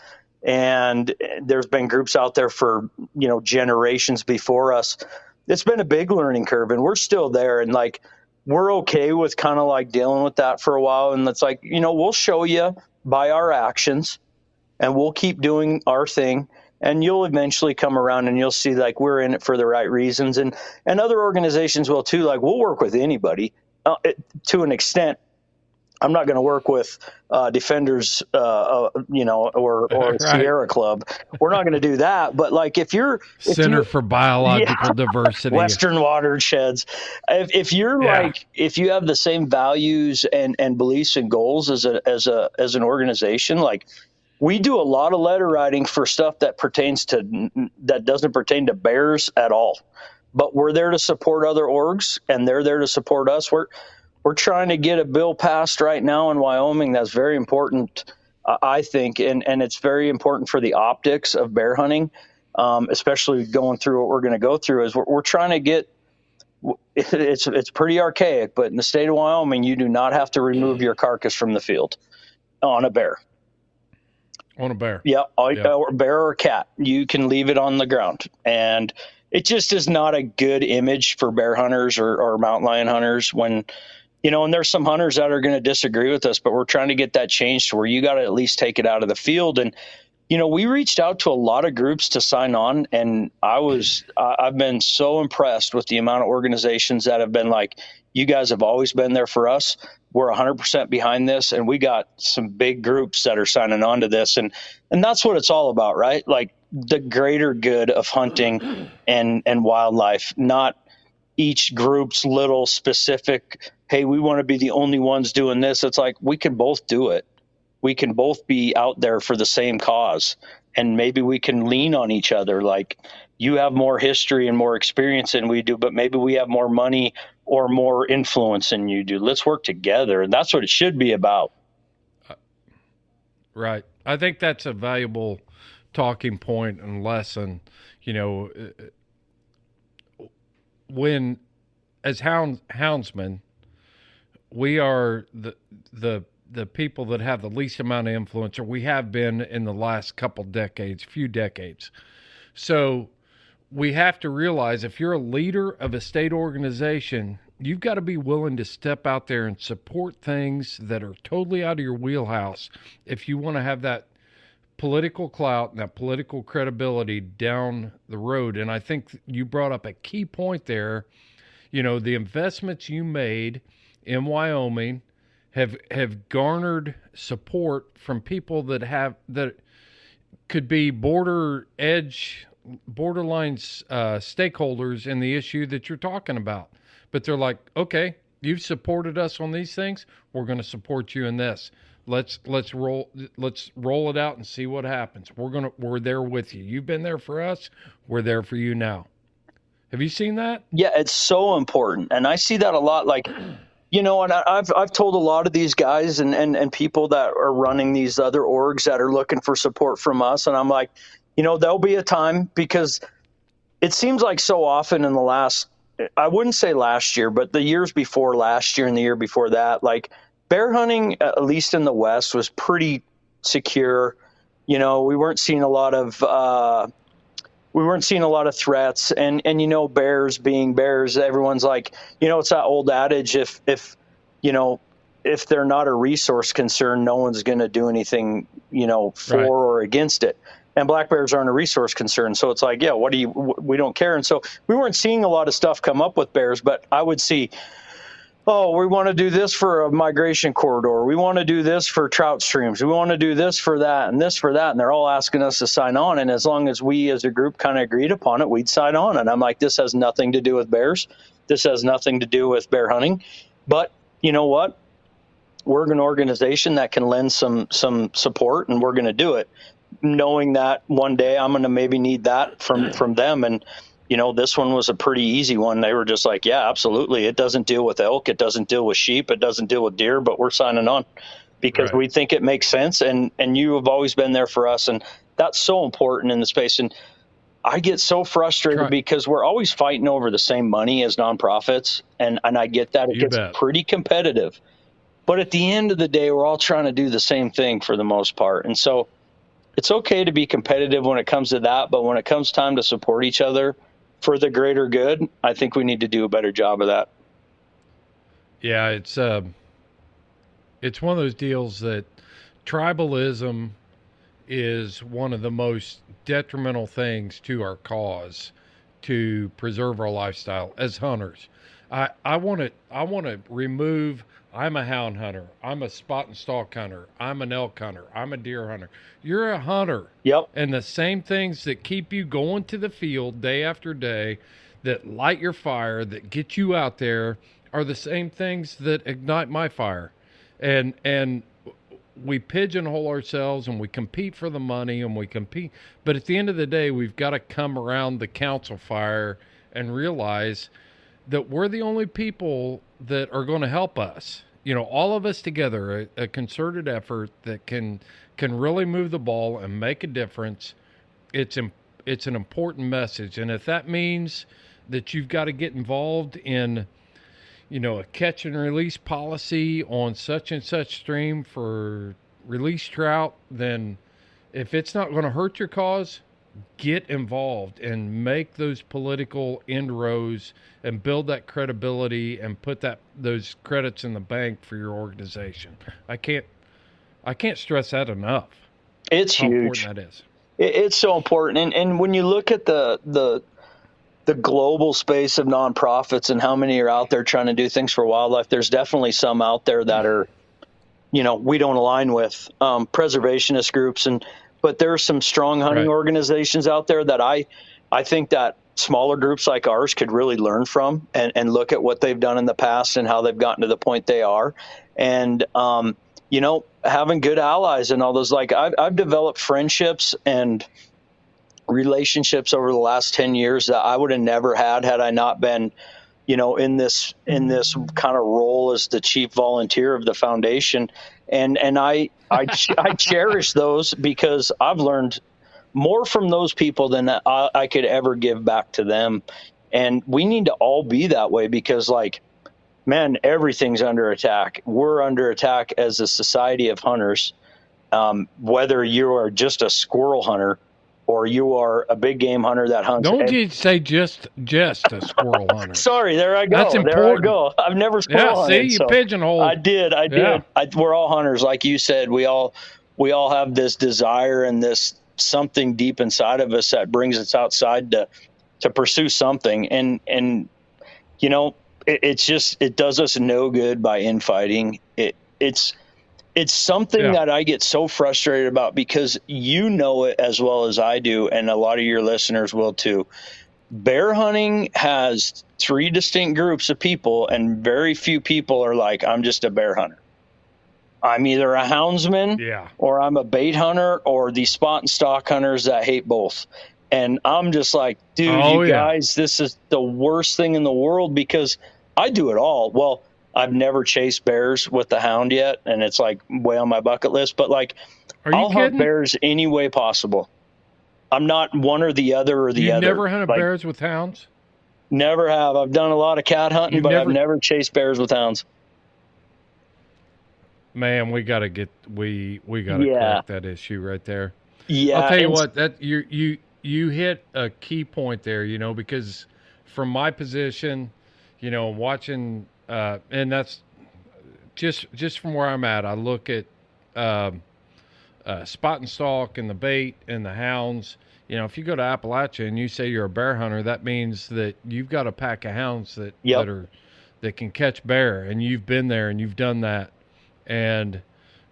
and there's been groups out there for, generations before us. It's been a big learning curve, and we're still there. And like, we're okay with kind of like dealing with that for a while. And it's like, we'll show you by our actions, and we'll keep doing our thing. And you'll eventually come around and you'll see like we're in it for the right reasons. And other organizations will too. Like, we'll work with anybody to an extent. I'm not going to work with Defenders, or Right. Sierra Club. We're not going to do that. But like, if you're Center for Biological Diversity, Western Watersheds, if you're like, if you have the same values and beliefs and goals as an organization, like, we do a lot of letter writing for stuff that doesn't pertain to bears at all. But we're there to support other orgs, and they're there to support us. We're trying to get a bill passed right now in Wyoming that's very important, I think, and it's very important for the optics of bear hunting, especially going through what we're going to go through. Is we're trying to get. It's pretty archaic, but in the state of Wyoming, you do not have to remove your carcass from the field on a bear. On a bear. Yeah, or bear or cat. You can leave it on the ground. And it just is not a good image for bear hunters or mountain lion hunters when, and there's some hunters that are going to disagree with us, but we're trying to get that changed to where you got to at least take it out of the field. And, we reached out to a lot of groups to sign on, and I've been so impressed with the amount of organizations that have been like, you guys have always been there for us. We're 100% behind this. And we got some big groups that are signing on to this. And that's what it's all about, right? Like, the greater good of hunting and wildlife, not each group's little specific, hey, we want to be the only ones doing this. It's like, we can both do it. We can both be out there for the same cause. And maybe we can lean on each other. Like, you have more history and more experience than we do, but maybe we have more money or more influence than you do. Let's work together. And that's what it should be about. Right. I think that's a valuable talking point and lesson. When, as houndsmen, we are the people that have the least amount of influence, or we have been in the last few decades. So we have to realize, if you're a leader of a state organization, you've got to be willing to step out there and support things that are totally out of your wheelhouse if you want to have that political clout and that political credibility down the road. And I think you brought up a key point there. The investments you made in Wyoming have garnered support from people that could be border edge borderline stakeholders in the issue that you're talking about. But they're like, okay, you've supported us on these things. We're going to support you in this. Let's roll it out and see what happens. We're there with you. You've been there for us. We're there for you now. Have you seen that? Yeah, it's so important. And I see that a lot. Like, you know, and I've told a lot of these guys and people that are running these other orgs that are looking for support from us. And I'm like, you know, there'll be a time, because it seems like so often in the last, I wouldn't say last year, but the years before last year and the year before that, like, bear hunting, at least in the West, was pretty secure. You know, we weren't seeing a lot of threats, and you know, bears being bears, everyone's like, you know, it's that old adage, if they're not a resource concern, no one's going to do anything, you know, for right. or against it. And black bears aren't a resource concern. So it's like, yeah, we don't care. And so we weren't seeing a lot of stuff come up with bears, but I would see, oh, we want to do this for a migration corridor. We want to do this for trout streams. We want to do this for that and this for that. And they're all asking us to sign on. And as long as we as a group kind of agreed upon it, we'd sign on. And I'm like, this has nothing to do with bears. This has nothing to do with bear hunting. But you know what? We're an organization that can lend some support, and we're going to do it, knowing that one day I'm going to maybe need that from them. And, you know, this one was a pretty easy one. They were just like, yeah, absolutely. It doesn't deal with elk. It doesn't deal with sheep. It doesn't deal with deer, but we're signing on because right. we think it makes sense. And you have always been there for us. And that's so important in the space. And I get so frustrated because we're always fighting over the same money as nonprofits. And I get that it gets pretty competitive, but at the end of the day, we're all trying to do the same thing for the most part. And so it's okay to be competitive when it comes to that. But when it comes time to support each other for the greater good, I think we need to do a better job of that. Yeah, it's one of those deals that tribalism is one of the most detrimental things to our cause to preserve our lifestyle as hunters. I want to remove. I'm a hound hunter. I'm a spot and stalk hunter. I'm an elk hunter. I'm a deer hunter. You're a hunter. Yep. And the same things that keep you going to the field day after day, that light your fire, that get you out there, are the same things that ignite my fire. And we pigeonhole ourselves and we compete for the money and we compete. But at the end of the day, we've got to come around the council fire and realize that we're the only people that are going to help us. You know, all of us together, a concerted effort that can really move the ball and make a difference. It's an important message. And if that means that you've got to get involved in, you know, a catch and release policy on such and such stream for release trout, then if it's not going to hurt your cause, get involved and make those political inroads and build that credibility and put those credits in the bank for your organization. I can't stress that enough. It's how huge. Important that is. It's so important. And when you look at the global space of nonprofits and how many are out there trying to do things for wildlife, there's definitely some out there that are, you know, we don't align with, preservationist groups. But there are some strong hunting organizations out there that I think that smaller groups like ours could really learn from and look at what they've done in the past and how they've gotten to the point they are. And, you know, having good allies and all those, like I've developed friendships and relationships over the last 10 years that I would have never had I not been, you know, in this kind of role as the chief volunteer of the foundation. And I cherish those because I've learned more from those people than I could ever give back to them. And we need to all be that way because, like, man, everything's under attack. We're under attack as a society of hunters, whether you are just a squirrel hunter or you are a big game hunter that hunts. Don't you say just a squirrel hunter. Sorry, there I go. That's important. There I go. I've never squirrel hunted. See, you pigeonholed. I did. Yeah. We're all hunters. Like you said, we all have this desire and this something deep inside of us that brings us outside to pursue something. And you know, it does us no good by infighting. It's it's something that I get so frustrated about, because you know it as well as I do, and a lot of your listeners will too. Bear hunting has three distinct groups of people, and very few people are like, I'm just a bear hunter. I'm either a houndsman or I'm a bait hunter, or the spot and stalk hunters that hate both. And I'm just like, dude, guys, this is the worst thing in the world, because I do it all. Well, I've never chased bears with the hound yet, and it's like way on my bucket list. But like, I'll hunt bears any way possible. I'm not one or the other or the other. You never hunted bears with hounds? Never have. I've done a lot of cat hunting, but I've never chased bears with hounds. Man, we gotta correct that issue right there. Yeah, I'll tell you what, that you hit a key point there, because from my position, watching, and that's just from where I'm at, I look at spot and stalk and the bait and the hounds. If you go to Appalachia and you say you're a bear hunter, that means that you've got a pack of hounds that can catch bear, and you've been there and you've done that. And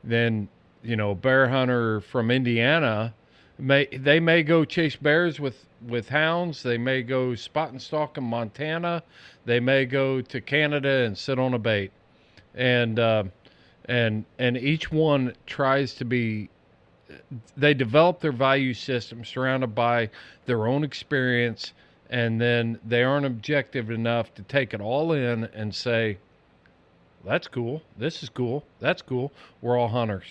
then, a bear hunter from Indiana may go chase bears with hounds. They may go spot and stalk in Montana. They may go to Canada and sit on a bait. And each one tries to be, they develop their value system surrounded by their own experience, and then they aren't objective enough to take it all in and say, that's cool, this is cool, that's cool, we're all hunters.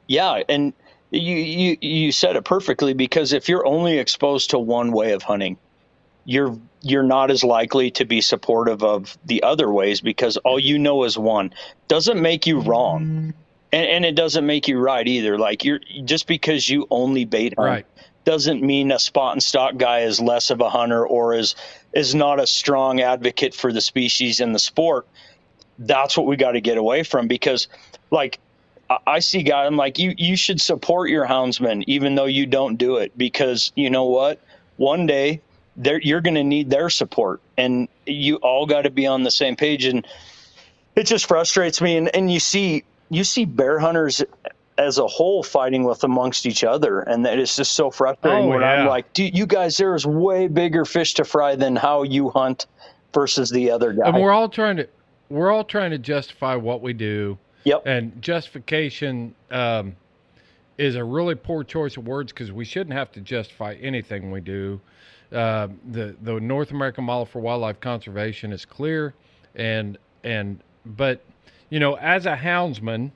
Yeah, and you said it perfectly, because if you're only exposed to one way of hunting, you're not as likely to be supportive of the other ways, because all you know is one. Doesn't make you wrong, and it doesn't make you right either. Like, just because you only bait hunt doesn't mean a spot and stalk guy is less of a hunter or is not a strong advocate for the species and the sport. That's what we got to get away from, because like, I see guys, I'm like, you should support your houndsmen, even though you don't do it, because you know what? One day you're going to need their support, and you all got to be on the same page. And it just frustrates me. And you see bear hunters as a whole fighting with amongst each other. And that is just so frustrating I'm like, dude, you guys, there is way bigger fish to fry than how you hunt versus the other guy. And we're all trying to justify what we do. Yep. And justification is a really poor choice of words, because we shouldn't have to justify anything we do. The North American model for wildlife conservation is clear, but as a houndsman,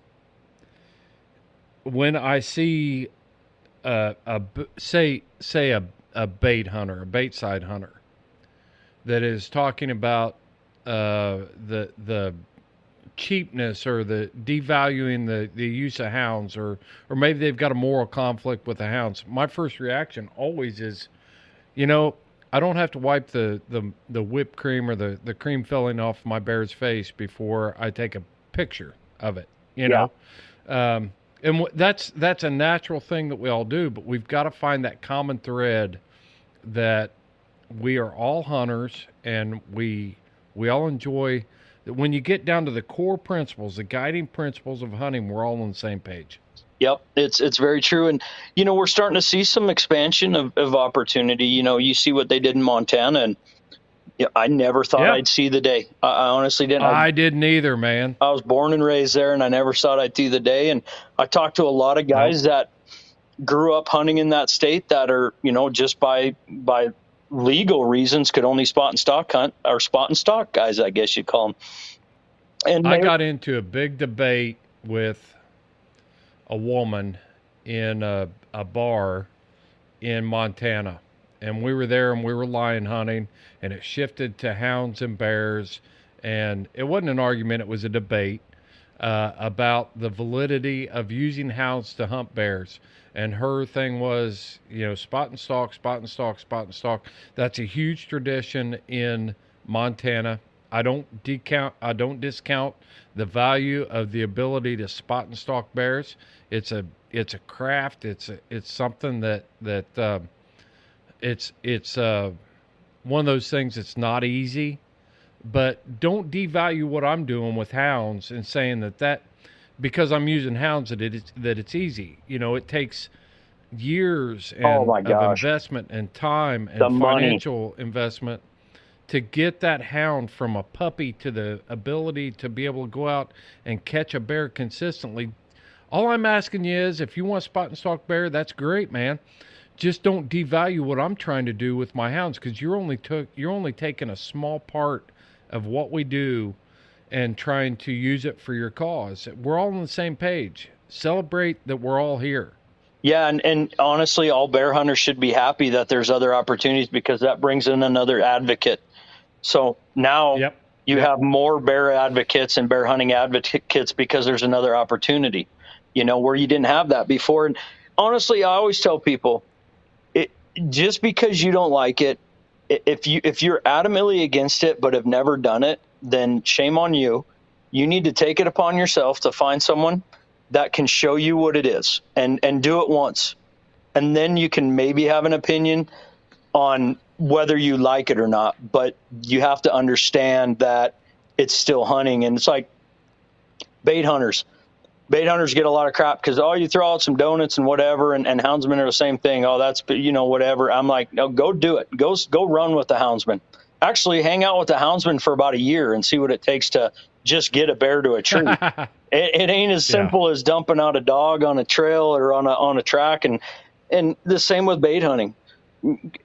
when I see a bait hunter, a bait side hunter, that is talking about the cheapness or the devaluing the use of hounds, or maybe they've got a moral conflict with the hounds, my first reaction always is, I don't have to wipe the whipped cream or the cream filling off my bear's face before I take a picture of it, know. And that's a natural thing that we all do, but we've got to find that common thread that we are all hunters, and we all enjoy that. When you get down to the core principles, the guiding principles of hunting, we're all on the same page. Yep, it's very true. And, we're starting to see some expansion of opportunity. You see what they did in Montana, and I never thought I'd see the day. I honestly didn't. I didn't either, man. I was born and raised there, and I never thought I'd see the day. And I talked to a lot of guys that grew up hunting in that state that are, just by legal reasons could only spot and stalk hunt, or spot and stalk guys, I guess you'd call them. And I got into a big debate with a woman in a bar in Montana, and we were there and we were lion hunting, and it shifted to hounds and bears, and it wasn't an argument, it was a debate about the validity of using hounds to hunt bears. And her thing was, spot and stalk, spot and stalk, spot and stalk. That's a huge tradition in Montana. I don't discount the value of the ability to spot and stalk bears. It's a craft. It's something that it's one of those things that's not easy. But don't devalue what I'm doing with hounds and saying that because I'm using hounds that it's easy. It takes years Oh my of gosh. investment and time The and money. financial investment to get that hound from a puppy to the ability to be able to go out and catch a bear consistently. All I'm asking you is, if you want spot and stalk bear, that's great, man. Just don't devalue what I'm trying to do with my hounds, because you're only taking a small part of what we do and trying to use it for your cause. We're all on the same page. Celebrate that we're all here. Yeah, and honestly, all bear hunters should be happy that there's other opportunities, because that brings in another advocate. So now you have more bear advocates and bear hunting advocates because there's another opportunity, where you didn't have that before. And honestly, I always tell people, just because you don't like it, if you're adamantly against it but have never done it, then shame on you. You need to take it upon yourself to find someone that can show you what it is, and do it once. And then you can maybe have an opinion on whether you like it or not, but you have to understand that it's still hunting. And it's like bait hunters. Bait hunters get a lot of crap because, you throw out some donuts and whatever, and houndsmen are the same thing. Oh, that's, whatever. I'm like, no, go do it. Go run with the houndsman. Actually, hang out with the houndsman for about a year and see what it takes to just get a bear to a tree. It ain't as simple as dumping out a dog on a trail or on a track. And the same with bait hunting.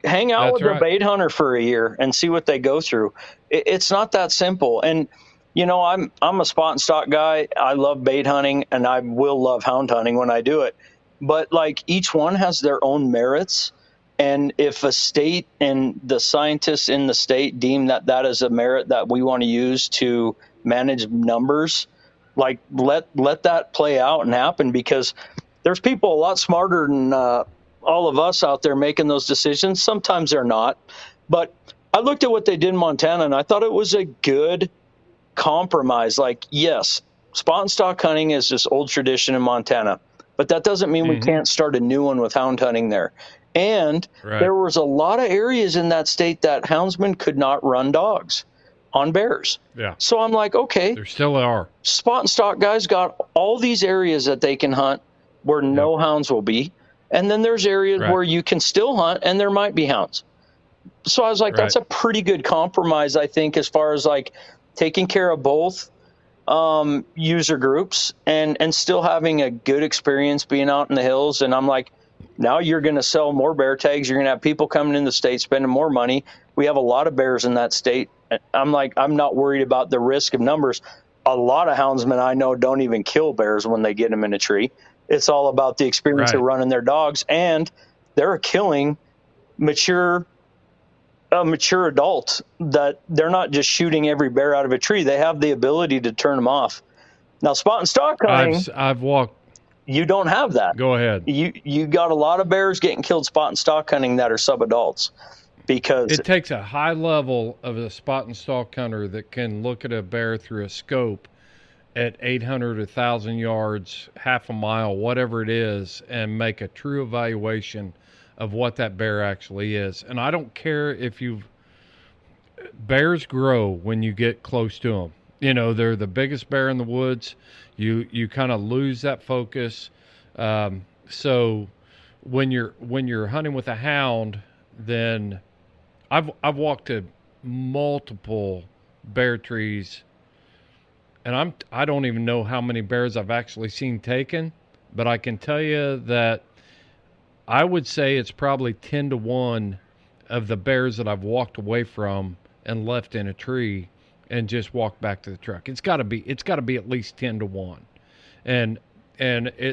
Hang out with a bait hunter for a year and see what they go through. It's not that simple. And I'm a spot and stalk guy. I love bait hunting, and I will love hound hunting when I do it. But like, each one has their own merits. And if a state and the scientists in the state deem that is a merit that we want to use to manage numbers, like, let that play out and happen, because there's people a lot smarter than all of us out there making those decisions. Sometimes they're not. But I looked at what they did in Montana, and I thought it was a good compromise. Like, yes, spot and stalk hunting is this old tradition in Montana, but that doesn't mean we can't start a new one with hound hunting there. And there was a lot of areas in that state that houndsmen could not run dogs on bears. Yeah. So I'm like, okay, there still are. Spot and stalk guys got all these areas that they can hunt where no hounds will be. And then there's areas where you can still hunt and there might be hounds. So I was like, that's a pretty good compromise, I think, as far as like taking care of both user groups and still having a good experience being out in the hills. And I'm like, now you're going to sell more bear tags. You're going to have people coming in the state spending more money. We have a lot of bears in that state. I'm like, I'm not worried about the risk of numbers. A lot of houndsmen I know don't even kill bears when they get them in a tree. It's all about the experience of running their dogs, and they're killing mature adults, that they're not just shooting every bear out of a tree. They have the ability to turn them off. Now, spot and stalk hunting, I've walked. You don't have that. Go ahead. You got a lot of bears getting killed spot and stalk hunting that are sub-adults, because it takes a high level of a spot and stalk hunter that can look at a bear through a scope at 800, 1,000 yards, half a mile, whatever it is, and make a true evaluation of what that bear actually is. And I don't care if bears grow when you get close to them. They're the biggest bear in the woods. You kind of lose that focus. So when you're hunting with a hound, then I've walked to multiple bear trees, and I don't even know how many bears I've actually seen taken, but I can tell you that I would say it's probably 10-1 of the bears that I've walked away from and left in a tree and just walked back to the truck. It's got to be at least 10-1, and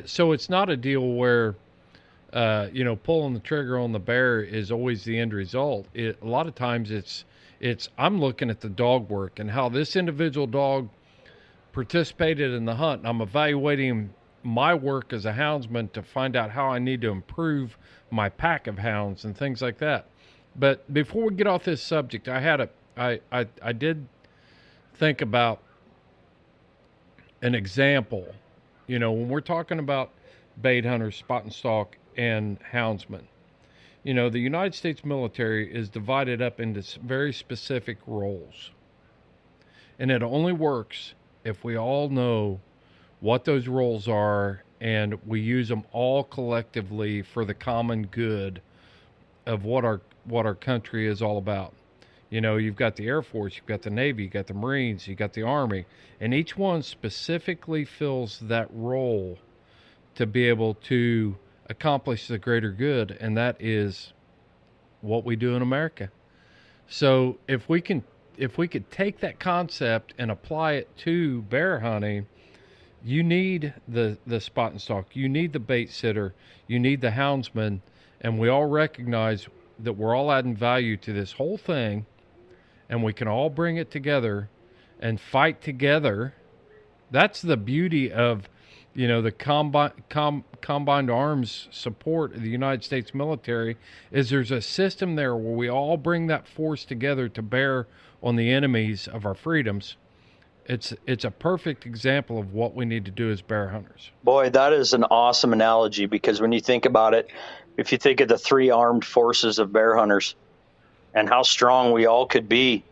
so it's not a deal where pulling the trigger on the bear is always the end result. A lot of times it's I'm looking at the dog work and how this individual dog participated in the hunt, and I'm evaluating my work as a houndsman to find out how I need to improve my pack of hounds and things like that. But before we get off this subject, I did think about an example. When we're talking about bait hunters, spot and stalk, and houndsmen, the United States military is divided up into very specific roles. And it only works if we all know what those roles are, and we use them all collectively for the common good of what our country is all about. You know, you've got the Air Force, you've got the Navy, you've got the Marines, you've got the Army, and each one specifically fills that role to be able to accomplish the greater good, and that is what we do in America. So if we could take that concept and apply it to bear hunting, you need the spot and stalk, you need the bait sitter, you need the houndsman, and we all recognize that we're all adding value to this whole thing, and we can all bring it together and fight together. That's the beauty of, you know, the combined arms support of the United States military, is there's a system there where we all bring that force together to bear on the enemies of our freedoms. It's a perfect example of what we need to do as bear hunters. Boy, that is an awesome analogy, because when you think about it, if you think of the three armed forces of bear hunters and how strong we all could be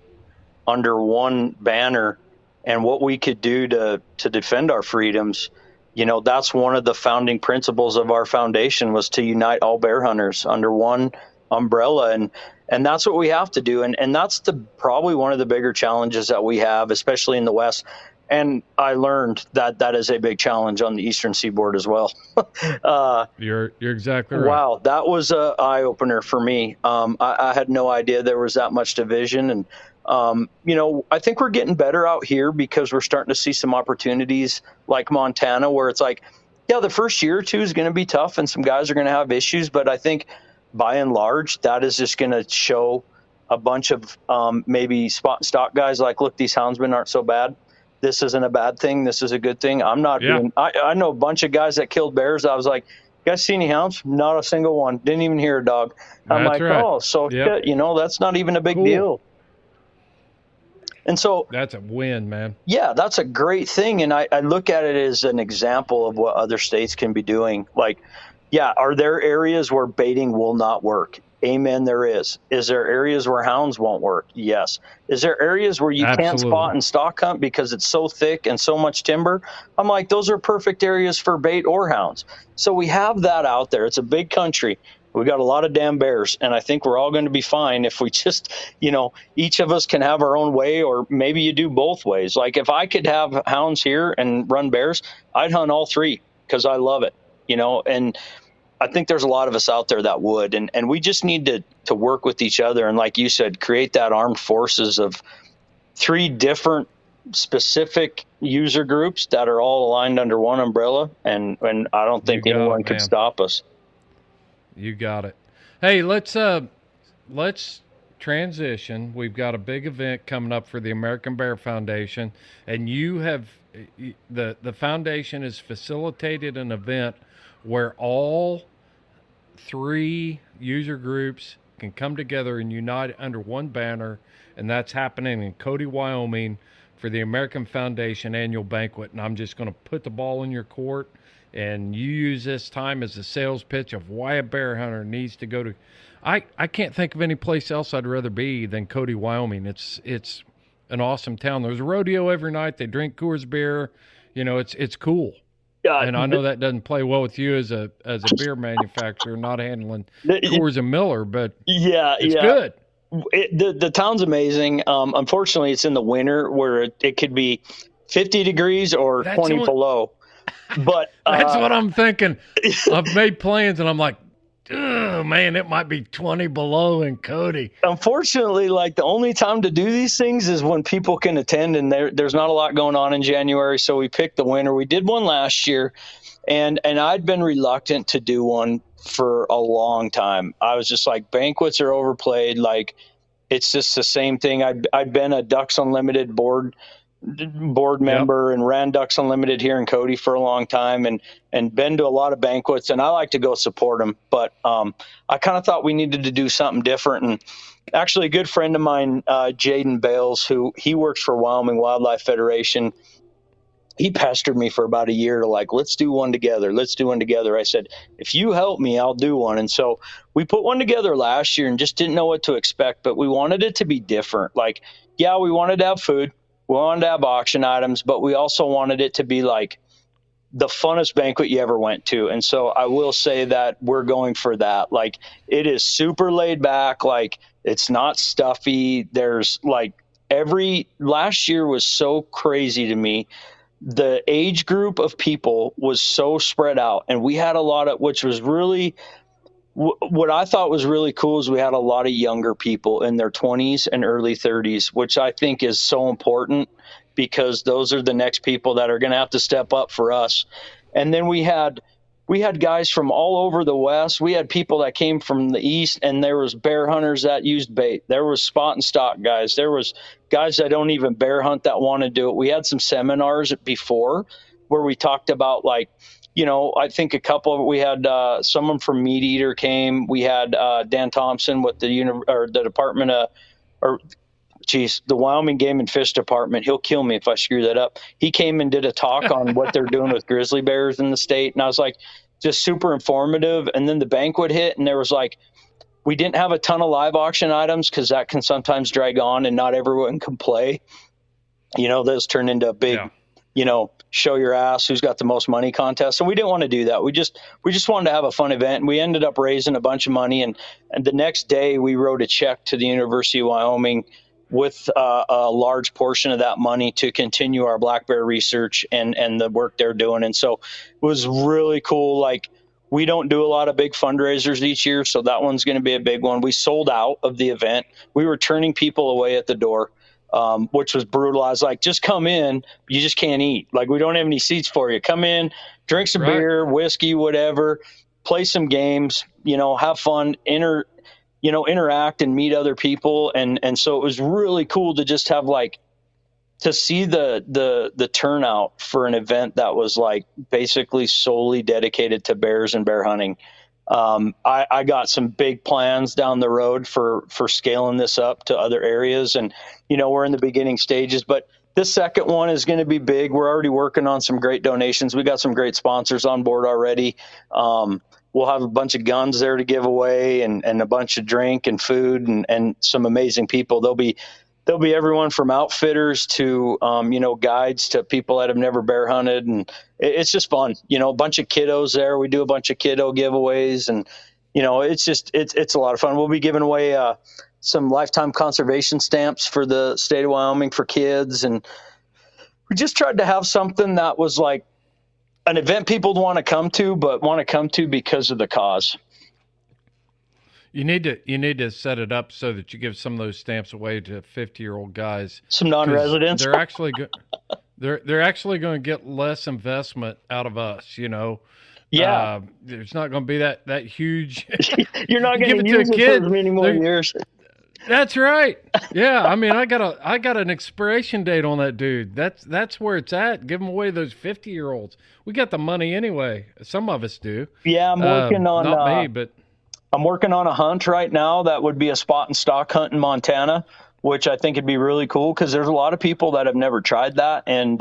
under one banner and what we could do to defend our freedoms, you know, that's one of the founding principles of our foundation, was to unite all bear hunters under one umbrella. And that's what we have to do. And that's probably one of the bigger challenges that we have, especially in the West. And I learned that is a big challenge on the Eastern Seaboard as well. You're exactly right. Wow, that was an eye-opener for me. I had no idea there was that much division. And, you know, I think we're getting better out here because we're starting to see some opportunities like Montana, where it's like, yeah, the first year or two is going to be tough and some guys are going to have issues. But I think by and large, that is just going to show a bunch of maybe spot and stock guys like, look, these houndsmen aren't so bad. This isn't a bad thing. This is a good thing. I'm not doing, I know a bunch of guys that killed bears. I was like, you guys see any hounds? Not a single one. Didn't even hear a dog. I'm That's like, right. oh, so shit, you know, that's not even a big deal. And so that's a win, man. Yeah, that's a great thing. And I look at it as an example of what other states can be doing. Like, yeah, are there areas where baiting will not work? Amen, there is. Is there areas where hounds won't work? Yes. Is there areas where you can't spot and stalk hunt because it's so thick and so much timber? I'm like, those are perfect areas for bait or hounds. So we have that out there. It's a big country. We got a lot of damn bears, and I think we're all going to be fine if we just, you know, each of us can have our own way, or maybe you do both ways. Like, if I could have hounds here and run bears, I'd hunt all three because I love it, you know, and I think there's a lot of us out there that would, and we just need to work with each other. And like you said, create that armed forces of three different specific user groups that are all aligned under one umbrella. And I don't think anyone could stop us. You got it. Hey, let's transition. We've got a big event coming up for the American Bear Foundation, and you have the foundation has facilitated an event where all three user groups can come together and unite under one banner, and that's happening in Cody, Wyoming, for the American Foundation annual banquet. And I'm just going to put the ball in your court, and you use this time as a sales pitch of why a bear hunter needs to go to. I can't think of any place else I'd rather be than Cody, Wyoming. It's an awesome town. There's a rodeo every night. They drink Coors beer. You know, it's cool. And I know that doesn't play well with you as a beer manufacturer, not handling Coors and Miller, but it's good. The town's amazing. Unfortunately, it's in the winter where it could be 50 degrees or 20 below. But that's what I'm thinking. I've made plans, and I'm like, oh, man, it might be 20 below in Cody. Unfortunately, like, the only time to do these things is when people can attend, and there's not a lot going on in January, so we picked the winter. We did one last year, and I'd been reluctant to do one for a long time. I was just like, banquets are overplayed. Like, it's just the same thing. I'd been a Ducks Unlimited board member and ran Ducks Unlimited here in Cody for a long time, and been to a lot of banquets, and I like to go support them. But I kind of thought we needed to do something different. And actually, a good friend of mine, Jaden Bales, he works for Wyoming Wildlife Federation, he pestered me for about a year to like, let's do one together. I said, if you help me, I'll do one. And so we put one together last year and just didn't know what to expect, but we wanted it to be different. Like, yeah, we wanted to have food. We wanted to have auction items, but we also wanted it to be like the funnest banquet you ever went to. And so I will say that we're going for that. Like, it is super laid back. Like, it's not stuffy. There's like last year was so crazy to me. The age group of people was so spread out, and we had a lot of, which was really, what I thought was really cool is we had a lot of younger people in their 20s and early 30s, which I think is so important, because those are the next people that are going to have to step up for us. And then we had guys from all over the West. We had people that came from the East, and there was bear hunters that used bait. There was spot and stock guys. There was guys that don't even bear hunt that want to do it. We had some seminars before where we talked about, like, I think we had someone from Meat Eater came. We had Dan Thompson with the Department of, the Wyoming Game and Fish Department. He'll kill me if I screw that up. He came and did a talk on what they're doing with grizzly bears in the state. And I was like, just super informative. And then the banquet hit, and there was like, we didn't have a ton of live auction items because that can sometimes drag on and not everyone can play. Those turn into a big, show your ass, who's got the most money contest. And we didn't want to do that. We just wanted to have a fun event. And we ended up raising a bunch of money. And the next day we wrote a check to the University of Wyoming with a large portion of that money to continue our black bear research and the work they're doing. And so it was really cool. Like, we don't do a lot of big fundraisers each year, so that one's going to be a big one. We sold out of the event. We were turning people away at the door, which was brutal. I was like, just come in. You just can't eat. Like, we don't have any seats for you. Come in, drink some beer, whiskey, whatever, play some games, have fun, interact and meet other people. And so it was really cool to just have, like, to see the turnout for an event that was like basically solely dedicated to bears and bear hunting. I got some big plans down the road for scaling this up to other areas, and we're in the beginning stages, but this second one is going to be big. We're already working on some great donations. We got some great sponsors on board already. We'll have a bunch of guns there to give away, and a bunch of drink and food, and some amazing people. There'll be everyone from outfitters to, guides to people that have never bear hunted. And it's just fun, a bunch of kiddos there. We do a bunch of kiddo giveaways, and, it's a lot of fun. We'll be giving away some lifetime conservation stamps for the state of Wyoming for kids. And we just tried to have something that was like an event people want to come to, but want to come to because of the cause. You need to set it up so that you give some of those stamps away to 50-year-old guys. Some non-residents. They're actually they're actually going to get less investment out of us. Yeah. There's not going to be that huge. You're not going to use it for many more years. That's right. Yeah, I mean, I got an expiration date on that dude. That's where it's at. Give them away to those 50-year-olds. We got the money anyway. Some of us do. Yeah, I'm working on not me, but. I'm working on a hunt right now that would be a spot and stock hunt in Montana, which I think would be really cool because there's a lot of people that have never tried that, and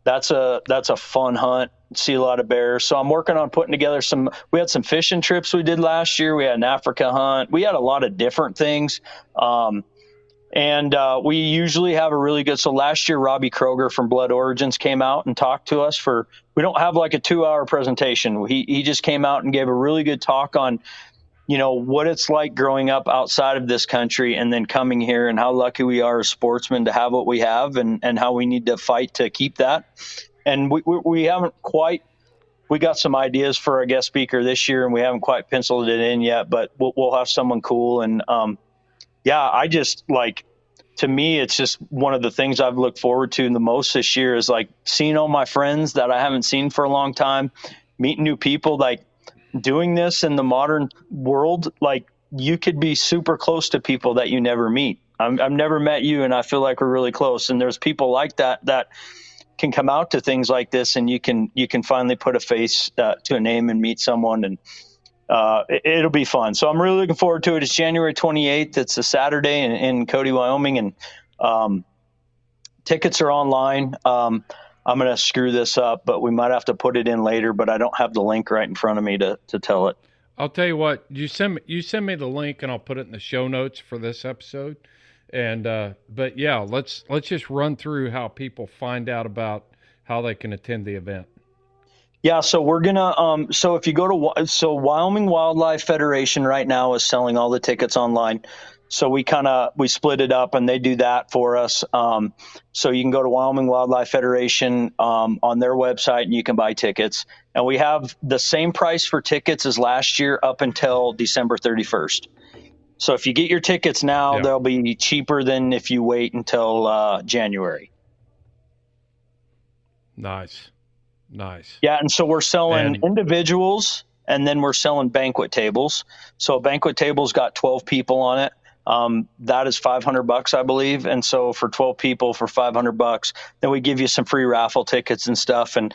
that's a fun hunt. See a lot of bears. So I'm working on putting together we had some fishing trips we did last year. We had an Africa hunt. We had a lot of different things. And we usually have a really good, so last year, Robbie Kroger from Blood Origins came out and talked to us we don't have like a 2-hour presentation. He just came out and gave a really good talk on, what it's like growing up outside of this country and then coming here, and how lucky we are as sportsmen to have what we have, and how we need to fight to keep that. And we haven't quite, we got some ideas for a guest speaker this year, and we haven't quite penciled it in yet, but we'll have someone cool. And I just, like, to me, it's just one of the things I've looked forward to the most this year is like seeing all my friends that I haven't seen for a long time, meeting new people. Like, doing this in the modern world, like, you could be super close to people that you never meet. I've never met you, and I feel like we're really close. And there's people like that can come out to things like this, and you can finally put a face to a name and meet someone, and it'll be fun. So I'm really looking forward to it. It's January 28th. It's a Saturday in Cody, Wyoming, and tickets are online. I'm going to screw this up, but we might have to put it in later, but I don't have the link right in front of me to tell it. I'll tell you what, you send me the link, and I'll put it in the show notes for this episode. And, but yeah, let's just run through how people find out about how they can attend the event. Yeah, so we're gonna so if you go to Wyoming Wildlife Federation right now is selling all the tickets online. So we split it up and they do that for us. So you can go to Wyoming Wildlife Federation on their website and you can buy tickets. And we have the same price for tickets as last year up until December 31st. So if you get your tickets now, they'll be cheaper than if you wait until January. Nice. Yeah, and so we're selling individuals, and then we're selling banquet tables. So a banquet table's got 12 people on it. That is $500, I believe. And so for 12 people for $500, then we give you some free raffle tickets and stuff. And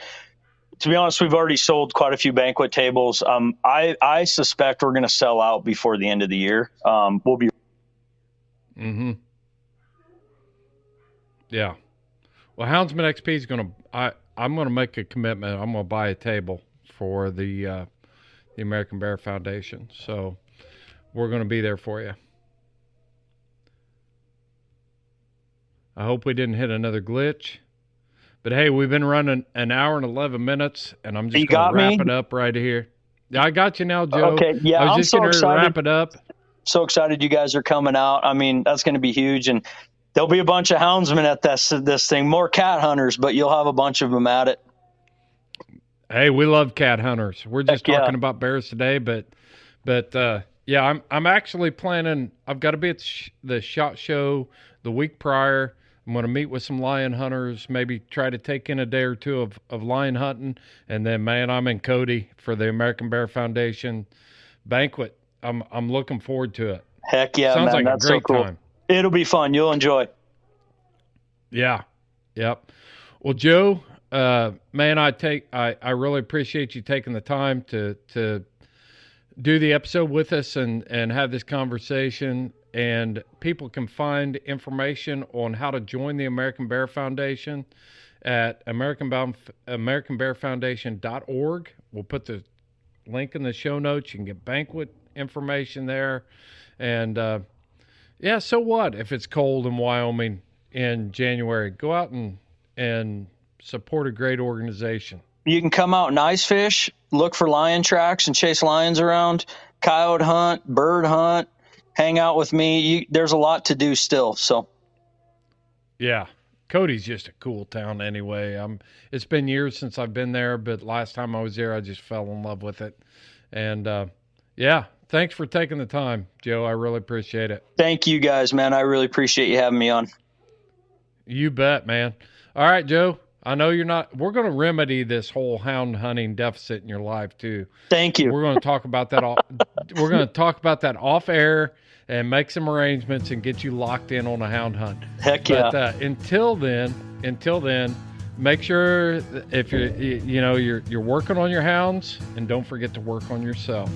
to be honest, we've already sold quite a few banquet tables. I suspect we're going to sell out before the end of the year. We'll be. Mm-hmm. Yeah. Well, Houndsman XP is going to. I'm going to make a commitment. I'm going to buy a table for the American Bear Foundation. So we're going to be there for you. I hope we didn't hit another glitch. But, hey, we've been running an hour and 11 minutes, and I'm just going to wrap it up right here. I got you now, Joe. Okay, yeah, I was just going to wrap it up. So excited you guys are coming out. I mean, that's going to be huge, and there'll be a bunch of houndsmen at this thing, more cat hunters, but you'll have a bunch of them at it. Hey, we love cat hunters. We're just talking about bears today, but yeah, I'm actually planning. I've got to be at the SHOT Show the week prior. I'm going to meet with some lion hunters, maybe try to take in a day or two of lion hunting, and then, man, I'm in Cody for the American Bear Foundation banquet. I'm looking forward to it. Heck yeah, sounds man, like a great time. It'll be fun. You'll enjoy. Yeah. Yep. Well, Joe, man, I really appreciate you taking the time to do the episode with us and have this conversation. And people can find information on how to join the American Bear Foundation at AmericanBearFoundation.org. We'll put the link in the show notes. You can get banquet information there. And, yeah, so what if it's cold in Wyoming in January? Go out and support a great organization. You can come out and ice fish, look for lion tracks and chase lions around, coyote hunt, bird hunt, hang out with me. There's a lot to do still. So, yeah, Cody's just a cool town anyway. It's been years since I've been there, but last time I was there, I just fell in love with it. And, yeah, thanks for taking the time, Joe. I really appreciate it. Thank you guys, man. I really appreciate you having me on. You bet, man. All right, Joe. I know you're not. We're going to remedy this whole hound hunting deficit in your life too. Thank you. We're going to talk about that. We're going to talk about that off air and make some arrangements and get you locked in on a hound hunt. Heck yeah. But until then, make sure if you're working on your hounds, and don't forget to work on yourself.